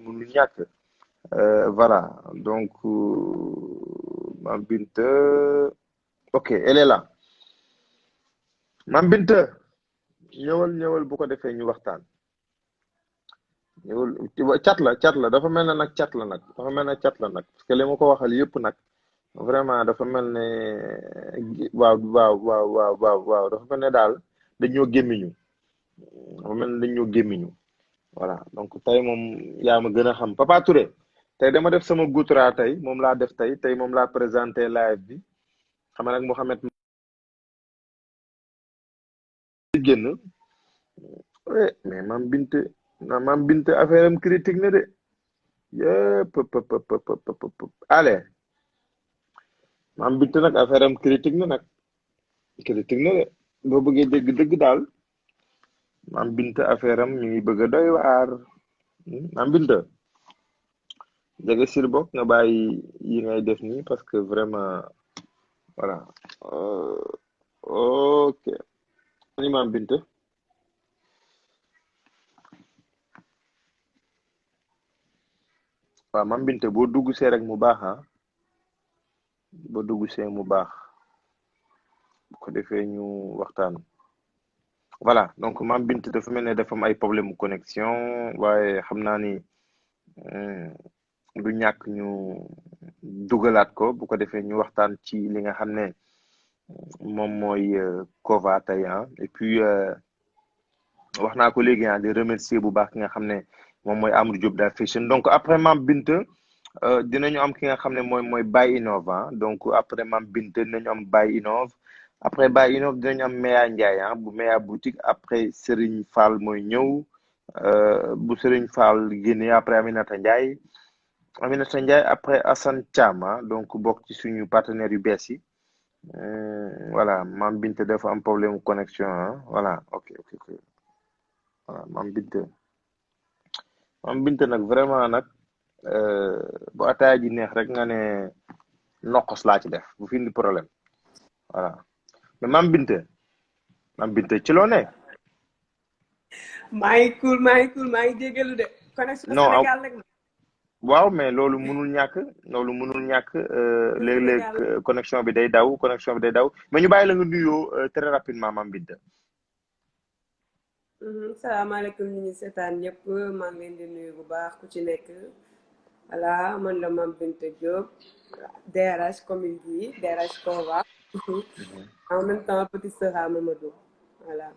munul ñàkk voilà donc Mam Binta ok elle est là Mam Binta ñëwal bu ko defee ñu waxtaan ñëwal cat la dafa mel ne nag cat la nag parce que li ma ko waxal yëpp nag vraiment dafa mel ne waaw dafa mel ne daal dañoo gémmiñu voilà donc tey moom yaa ma gën a xam Papa Touré tey dama def sama Goutra tey moom laa def tey moom laa présenté live bi xam nag Mouhamed génn mais Mam Binta affaire am critique na de yëpp allez Mam Binta nag affaire am critique na de boo bëggee dëgg daal Mam Binta affaire am mi ngi bëgg a doy waar Mam Binta jege sil bokk nga bàyyi yi ngay def nii parce que vraiment voilà ok ni Mam Binta waaw Mam Binta boo dugg see rek mu baax ba dugg see mu baax bu ko defee ñu waxtaan. Voilà donc Mame Binta dafa mel ne dafa am ay problème mu connexion waaye xam naa ni du ñàkk ñu dugalaat ko bu ko defee ñu waxtaan ci li nga xam ne moom mooy Kova tey et puis wax naa ko léegi di remercier bu baax ki nga xam ne moom mooy Amadou Diop da Fashion. Donc après Mame Binta dinañu am ki nga xam ne mooy Baye Innove donc après Mame Binta dinañu am Baye Innove. Après Baye Innove dinañu am Meya Ndiaye bu Meya boutique après Serigne Fall mooy ñëw bu Serigne Fall génnee après Aminata Ndiaye après Assane Thiam donc bokk ci suñu partenaires yu bees yi voilà Mame Binta dafa am problème connexion voilà ok voilà Mame Binta nag vraiment nag bu ataaya ji neex rek nga ne noqos laa ci def bu fi indi problème voilà mais Mame Binta ci loo ne. maa ngi cool maa ngi jégalu de. connexion Sénégal rek. waaw mais loolu mënul ñàkk léeg-léeg connexion bi day daw mais ñu bàyyi la nga nuyoo très rapidement Mame Binta. salaamaaleykum ñi seetaan ñëpp maa ngi leen di nuyu bu baax ku ci nekk voilà man la Mame Binta Diop DRH commune bi DRH Kova en même temps petite sœur à Mamadou voilà.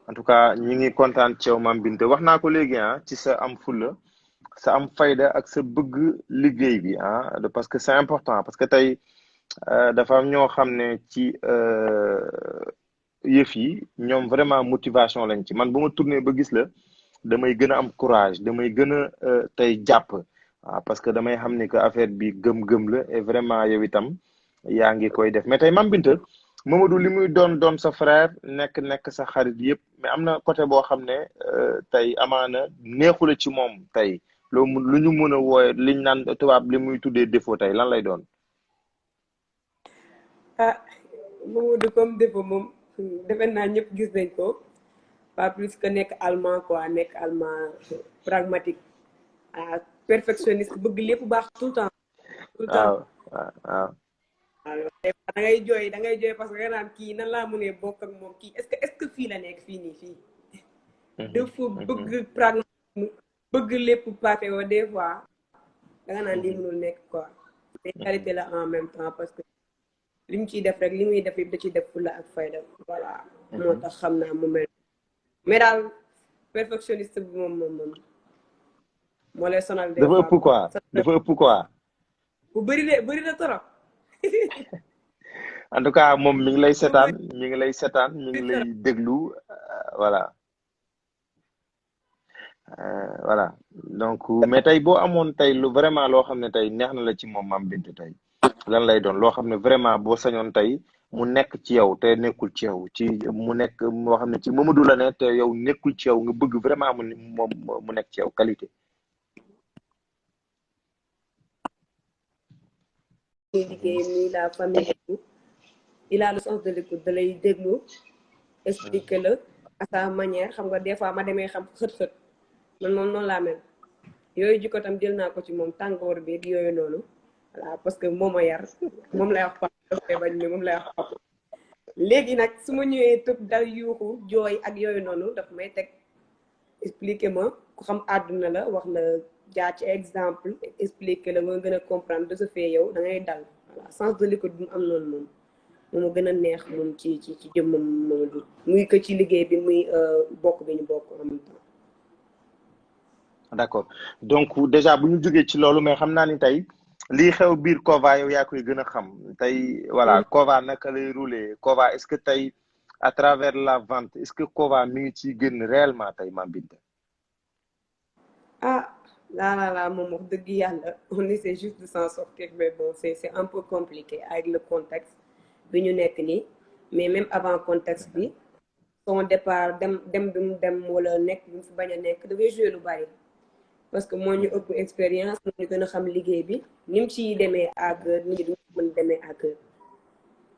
En tout cas ñi ngi kontaan ci yow Mame Binta wax naa ko léegi ci sa am fulla sa am fayda ak sa bëgg liggéey bi parce que c'est important parce que tey dafa am ñoo xam ne ci yëf yi ñoom vraiment motivation lañ ci man bu ma tourné ba gis la damay gën a am courage damay gën a tey jàpp parce que damay xam ne que affaire bi gëm-gëm la et vraiment yow itam yaa ngi koy def mais tey Mame Binta Mamadou li muy doon sa frère nekk sa xarit yëpp mais am na côté boo xam ne tey amaana neexula ci moom tey lu ñu mën a wooye liñ naan tubaab li muy tuddee défaut tey lan lay doon. Mamadou comme défaut moom defe naa ñëpp gis nañ ko pas plus que nekk allemand quoi nekk allemand pragmatique perfectionniste bëgg lépp baax tout le temps. waaw. da ngay jooy parce que nga naan kii nan laa mënee bokk ak moom kii est-ce que fii la nekk fii nii fii. dafa bëgg pragmatisme bëgg lépp parfait wa des fois da nga naan lii mënul nekk quoi. mais qualité la en même temps parce que li mu ciy def rek li muy def yëpp da ciy def fulla ak fayda voilà. moo tax xam naa mu mel. mais daal perfectionniste bi moom moo lay sonal. dafa ëpp quoi. bu bëri la torop. en tout cas moom mi ngi lay seetaan mi ngi lay déglu voilà donc mais tey boo amoon tey lu vraiment loo xam ne tey neex na la ci moom Mame Binta tey lan lay doon loo xam ne vraiment boo sañoon tey mu nekk ci yow te nekkul ci yow mu nekk moo xam ne ci Mamadou la ne te yow nekkul ci yow nga bëgg vraiment mu nekk ci yow qualité. liggéey nii la famille il a le sens de l'écoute da lay déglu expliquer la à sa manière xam nga des fois ma demee xam xët-xët man moom noonu laa mel yooyu jikko tam jël naa ko ci moom tàngoor bi yooyu noonu voilà parce que moom a yar moom lay wax papa bañ moom lay wax papa léegi nag su ma ñëwee tëb dal yuuxu jooy ak yooyu noonu daf may teg expliquer ma ku xam àdduna la wax la jaar ci exemple expliquer la nga gën a comprendre de ce fait yow da ngay dal voilà sens de l'écoute bi mu am noonu moom gën a neex moom ci jëmmam Mamadou muy que ci liggéey bi muy bokk bi ñu bokk en même temps. d'accord donc déjà bu ñu jógee ci loolu mais xam naa ni tey lii xew biir Kova yow yaa koy gën a xam tey voilà Kova naka lay rouler Kova est-ce que tey à travers la vente est-ce que Kova mi ngi ciy génn réellement tey Mame Binta. Là moom wax dëgg yàlla on essaie juste de s'en sortir mais bon c'est un peu compliqué avec le contexte bi ñu nekk nii mais même avant contexte bi son départ dem bi mu dem wala nekk bi mu fi bañ a nekk dafay jouer lu bari parce que moo ñu ëpp expérience moo ñu gën a xam liggéey bi ni mu ciy demee à cœur nit ñi du mën demee à cœur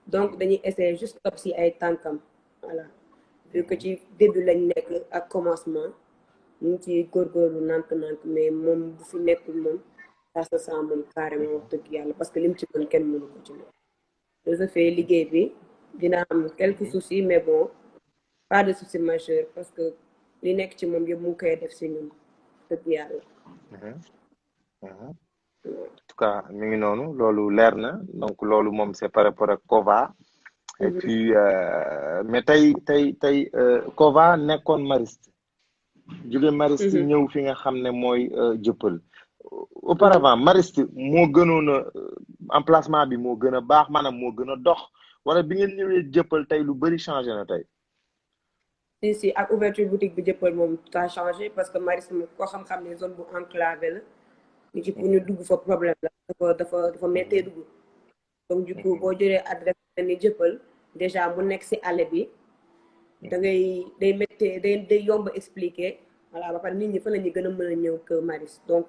donc dañuy essayer juste topp si ay tànkam voilà vu que ci début lañ nekk ak commencement ñu ngi ciy góorgóorlu nànk mais moom bu fi nekkul moom ça se sent moom carrément wax dëgg yàlla parce que lim ci mën kenn mënu ko ci moom. de ce fait liggéey bi dina am quelques soucis mais bon pas de soucis majeur parce que li nekk ci moom yëpp mu ngi koy def si ñun dëgg yàlla. En tout cas mi ngi noonu loolu leer na donc loolu moom c'est par rapport ak Kova. et puis mais tey Kova nekkoon Mariste. jóge Mariste ñëw fi nga xam ne mooy Jëppal. auparavant Mariste moo gënoon a emplacement bi moo gën a baax maanaam moo gën a dox wala bi ngeen ñëwee Jëppal tey lu bëri changé na tey. si ak ouverture boutique bi Jëppal moom tout a changé parce que Mariste moom koo xam-xam ne zone bu enclavé la. ñu ci pour ñu dugg fa problème la dafa méttee dugg. donc du coup boo jëlee adresse ni Jëppal déjà mu nekk si àll bi da ngay day méttee day yomb expliquer voilà ba pare nit ñi fa la ñu gën a mën a ñëw que Mariste donc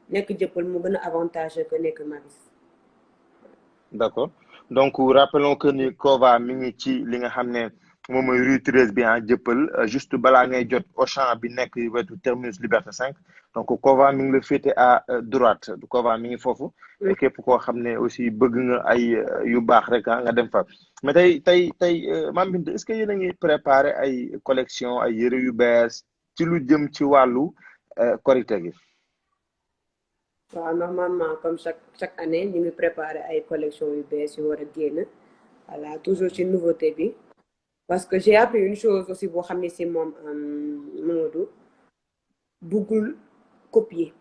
nekk Jëppal mu gën a avantageux que nekk Mariste. d'accord donc rappelons que ni Kova mi ngi ci li nga xam ne moom mooy rue 13 bi en Jëppal juste balaa ngay jot Auchan bi nekk wetu terminus Liberté 5 donc Kova mi ngi la féete à droite Kova mi ngi foofu. képp koo xam ne aussi bëgg nga ay yu baax rek nga dem fa. mais tey Mame Binta est-ce que yéen a ngi préparé ay collection ay yëre yu bees ci lu jëm ci wàllu korite gi. waaw normalement comme chaque année ñu ngi préparé ay collection yu bees yu war a génn voilà toujours ci nouveauté bi. parce que j'ai appris une chose aussi boo xam ne si moom Mamadou buggul copier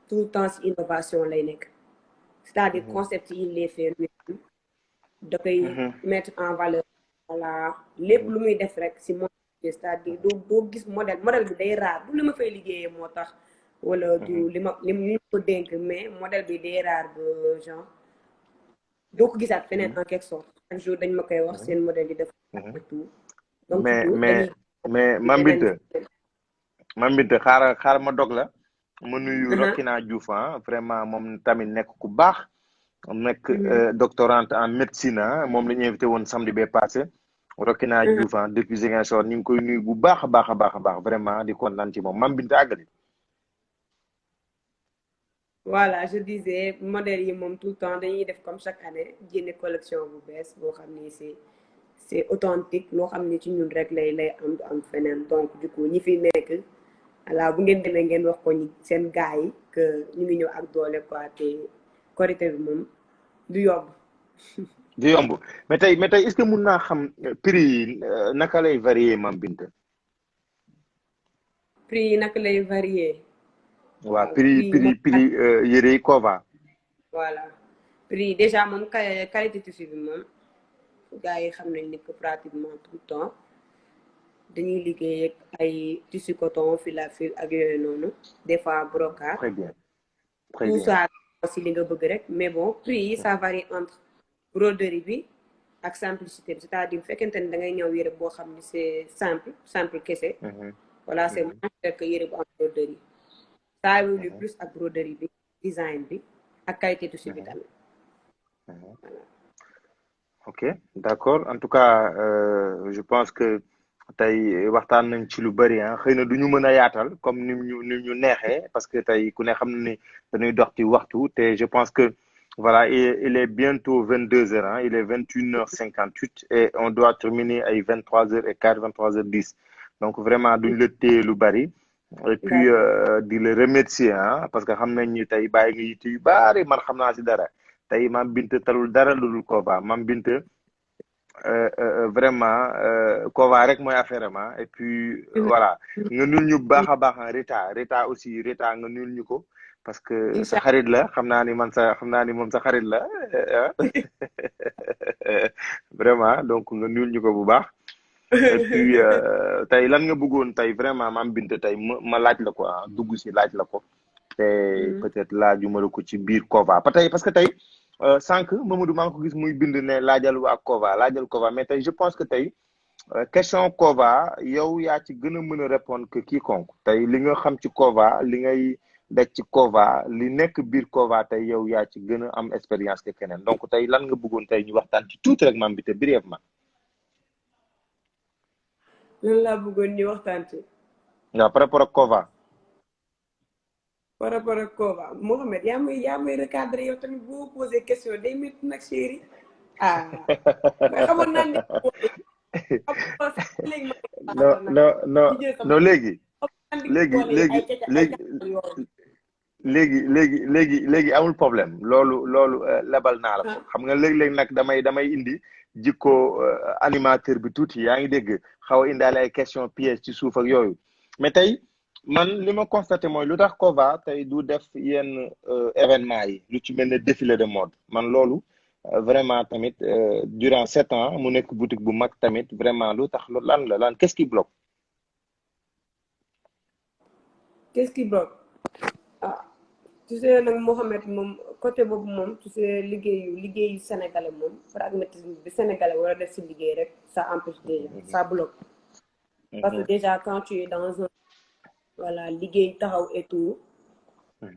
tout le temps si innovation lay nekk c'est-à-dire concept yi il les fait lui da koy mettre en valeur voilà lépp lu muy def rek si modèle c'est-à-dire doo gis modèle bi day raar du li ma fay liggéeyee moo tax wala du li ma ko dénk mais modèle bi day raar ba genre doo ko gisaat feneen en quelque sorte chaque jour dañ ma koy wax seen modèle yi def tout donc mais Mame Binta xaaral ma dog la ma nuyu Rokhina Diouf vraiment moom tamit nekk ku baax nekk doctorante en médecine moom la ñu invité woon samedi bee passé Rokhina Diouf depuis Ziguinchor ñu ngi koy nuyu bu baax a baax vraiment di kontaan ci moom Mame Binta àggali. voilà je disais modèle yi moom tout le temps dañuy def comme chaque année génne collection bu bees boo xam ni c'est authentique loo xam ni ci ñun rek lay am feneen donc du coup ñi fi nekk voilà bu ngeen demee ngeen wax ko seen gars yi que ñu ngi ñëw ak doole quoi te korité bi moom du yomb. du yomb mais tey est-ce que mun naa xam prix yi naka lay varier Mame Binta. prix yi naka lay varier. waaw prix yëre yi Kova. voilà prix déjà moom qualité tissu bi moom gars yi xam nañ ni que pratiquement tout le temps dañuy liggéey ak ay tissu coton fil à fil ak yooyu noonu des fois brocart. très bien tout ça aussi li nga bëgg rek mais bon prix yi ça varie entre broderie bi ak simplicité bi c'est-à-dire bu fekkente ni da ngay ñëw yëre boo xam ni c'est simple kese. voilà c'est moins cher que yëre bu am broderie. ça évolue plus ak broderie bi design bi ak qualité tissu bi tamit. ok d'accord en tout cas je pense que tey waxtaan nañ ci lu bari xëy na du ñu mën a yaatal comme ni ñu neexee parce que tey ku ne xam na ni dañuy dox ci waxtu te je pense que voilà il est bientôt 22h il est 21h58 et on doit terminer ay 23h15 23h10 donc vraiment duñ la téye lu bari. et puis di le remercier parce que xam nañ ni tey bàyyi nga yitte yu bari man xam naa si dara tey Mame Binta talul dara lu dul Kova Mame Binta vraiment Kova rek mooy affaire am et puis voilà nga nul ñu baax a baax Rita aussi nga nul ñu ko parce que sa xarit la xam naa ni moom sa xarit la vraiment donc nga nul ñu ko bu baax. et puis tey lan nga bëggoon tey vraiment Mame Binta tey ma laaj la ko dugg si laaj la ko te peut-être laajuma la ko ci biir Kova parce que tey sànq Mamadou maa ngi ko gis muy bind ne laajal waa Kova mais tey je pense que tey question Kova yow yaa ci gën a mën a répondre que quiconque tey li nga xam ci Kova li ngay daj ci Kova li nekk biir Kova tey yow yaa ci gën a am expérience que keneen donc tey lan nga bëggoon tey ñu waxtaan ci tuuti rek Mame Binta brièvement. lan laa bëggoon ñu waxtaan ci. waaw par rapport ak Kova. par rapport ak Kova Mohamed yaa may recadré yow tamit boo posé question day métti nag chéri mais xamoon naa ne non léegi amul problème loolu lebal naa la ko xam nga léeg-léeg nag damay indi jikko animateur bi tuuti yaa ngi dégg xaw a indaale ay question piège ci suuf ak yooyu mais tey man li ma constaté mooy lu tax Kova tey du def yenn événement yi lu ci mel ne défilé de mode man loolu vraiment tamit durant 7 ans mu nekk boutique bu mag tamit vraiment lu tax lan qu'est-ce qui bloque tu sais nag Mohamed moom côté boobu moom tu sais liggéeyu sénégalais moom pragmatisme bi sénégalais war a def si liggéey rek ça empêche déjà ça bloque parce que déjà quand tu es dans un voilà liggéey taxaw et tout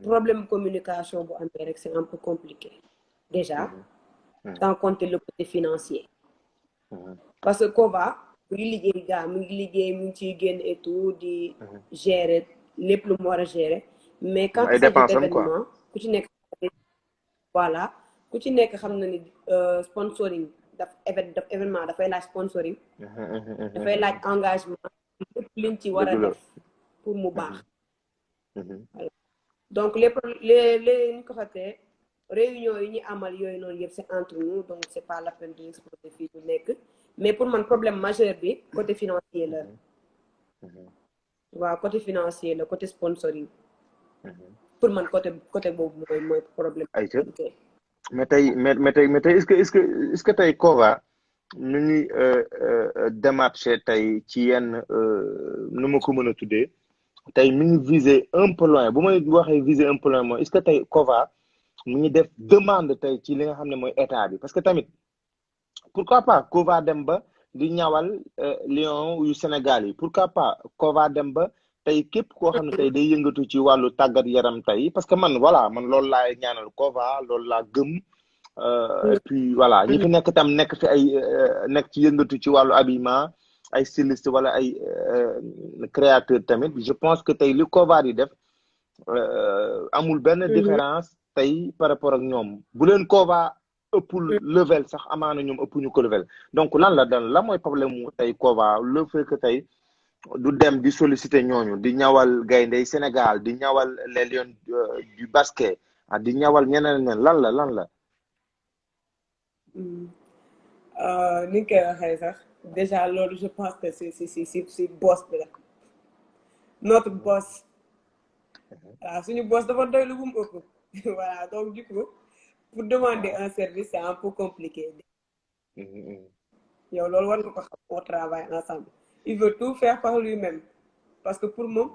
problème communication bu amee rek c'est un peu compliqué déjà sans compter le côté financier parce que Kova mu ngi liggéey gaa mu ngi liggéey mu ngi ciy génn et tout di gérer lépp lu mu war a gérer mais quand il s'agit d'événement ku ci nekk voilà ku ci nekk xam na ni sponsoring daf événement dafay laaj sponsoring dafay laaj engagement lépp liñ ci war a def pour mu baax voilà donc les ñu ko xatee réunion yi ñu amal yooyu noonu yëpp c'est entre nous donc c'est pas la peine de exposer fii ñu nekk mais pour man problème majeur bi côté financier la waaw côté financier la côté sponsoring pour man côté boobu mooy problème mais tey est-ce que tey Kova nu ñuy démarché tey ci yenn nu ma ko mën a tuddee tey mi ngi viser un peu loin bu may waxee viser un peu loin mooy est-ce que tey Kova mu ngi def demande tey ci li nga xam ne mooy état bi parce que tamit pourquoi pas Kova dem ba di ñawal lion yu Sénégal yi pourquoi pas Kova dem ba tey képp koo xam ne tey day yëngatu ci wàllu tàggat yaram tey parce que man voilà man loolu laay ñaanal Kova loolu laa gëm et puis voilà ñi fi nekk tam nekk fi ay nekk ci yëngatu ci wàllu habillement ay styliste wala ay créateur tamit je pense que tey li Kova di def amul benn différence tey par rapport ak ñoom bu leen Kova ëppul level sax amaana ñoom ëppuñu ko level donc lan la mooy problème mu tey Kova le fait que tey du dem di solliciter ñooñu di ñawal gayndey Sénégal di ñawal les lions du basket di ñawal ñeneen lan la ni nga koy waxee sax déjà loolu je pense que si boss bi la notre boss waaw suñu boss dafa doy lu bu mu ëpp voilà donc du coup pour demander un service c'est un peu compliqué yow loolu war nga ko xam on travaille ensemble il veut tout faire par lui-même parce que pour moi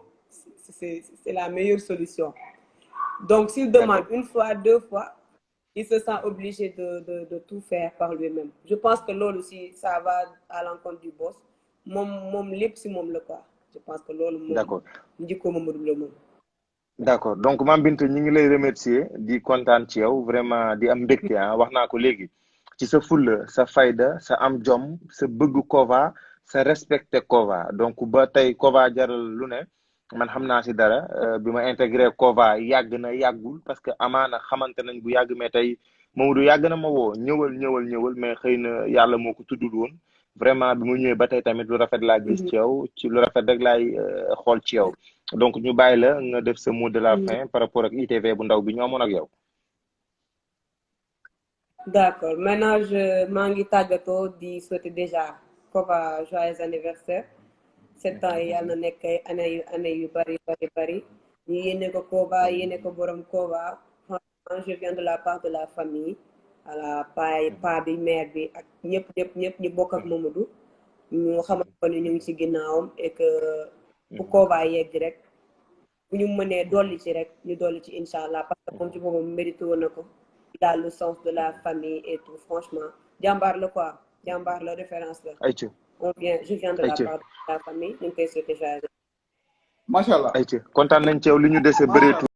c'est la meilleure solution donc s'il demande une fois 2 fois il se sent obligé de tout faire par lui-même je pense que loolu si ça va à l'encontre du boss moom lépp si moom la quoi je pense que loolu moom d'accord njikko Mamadou la moom d'accord donc Mame Binta ñu ngi lay remercier di kontaan ci yow vraiment di am mbégte wax naa ko léegi ci sa fulla sa fayda sa am jom sa bëgg Kova sa respecté Kova donc ba tey Kova jaral lu ne man xam naa si dara bi ma intégré Kova yàgg na yàggul parce que amaana xamante nañ bu yàgg mais tey Mamadou yàgg na ma woo ñëwal mais xëy na yàlla moo ko tuddul woon vraiment bi mu ñëwee ba tey tamit lu rafet laa gis ci yow ci lu rafet rek laay xool ci yow donc ñu bàyyi la nga def sa mot de la fin par rapport ak ITV bu ndaw bi ñu amoon ak yow. d'accord maintenant maa ngi tàggatoo di souhaiter déjà Kova joyeux anniversaire 7 ans yi yàlla na nekk ay année yu bari ñu yéene ko Kova yéene ko borom Kova franchement je viens de la part de la famille voilà pa bi mère bi ak ñëpp ñu bokk ak Mamadou ñu xamante ko ni ñu ngi ci ginnaawam et que bu Kova yegg rek bu ñu mënee dolli ci rek ñu dolli ci incha allah parce que moom ci boppam mérité woon na ko il a le sens de la famille et tout franchement jàmbaar la quoi jàmbaar la référence la. je viens de la part de la famille ñu ngi koy souhaiter joyeux. macha allah kontaan nañ ci yow li ñu dese bëreetu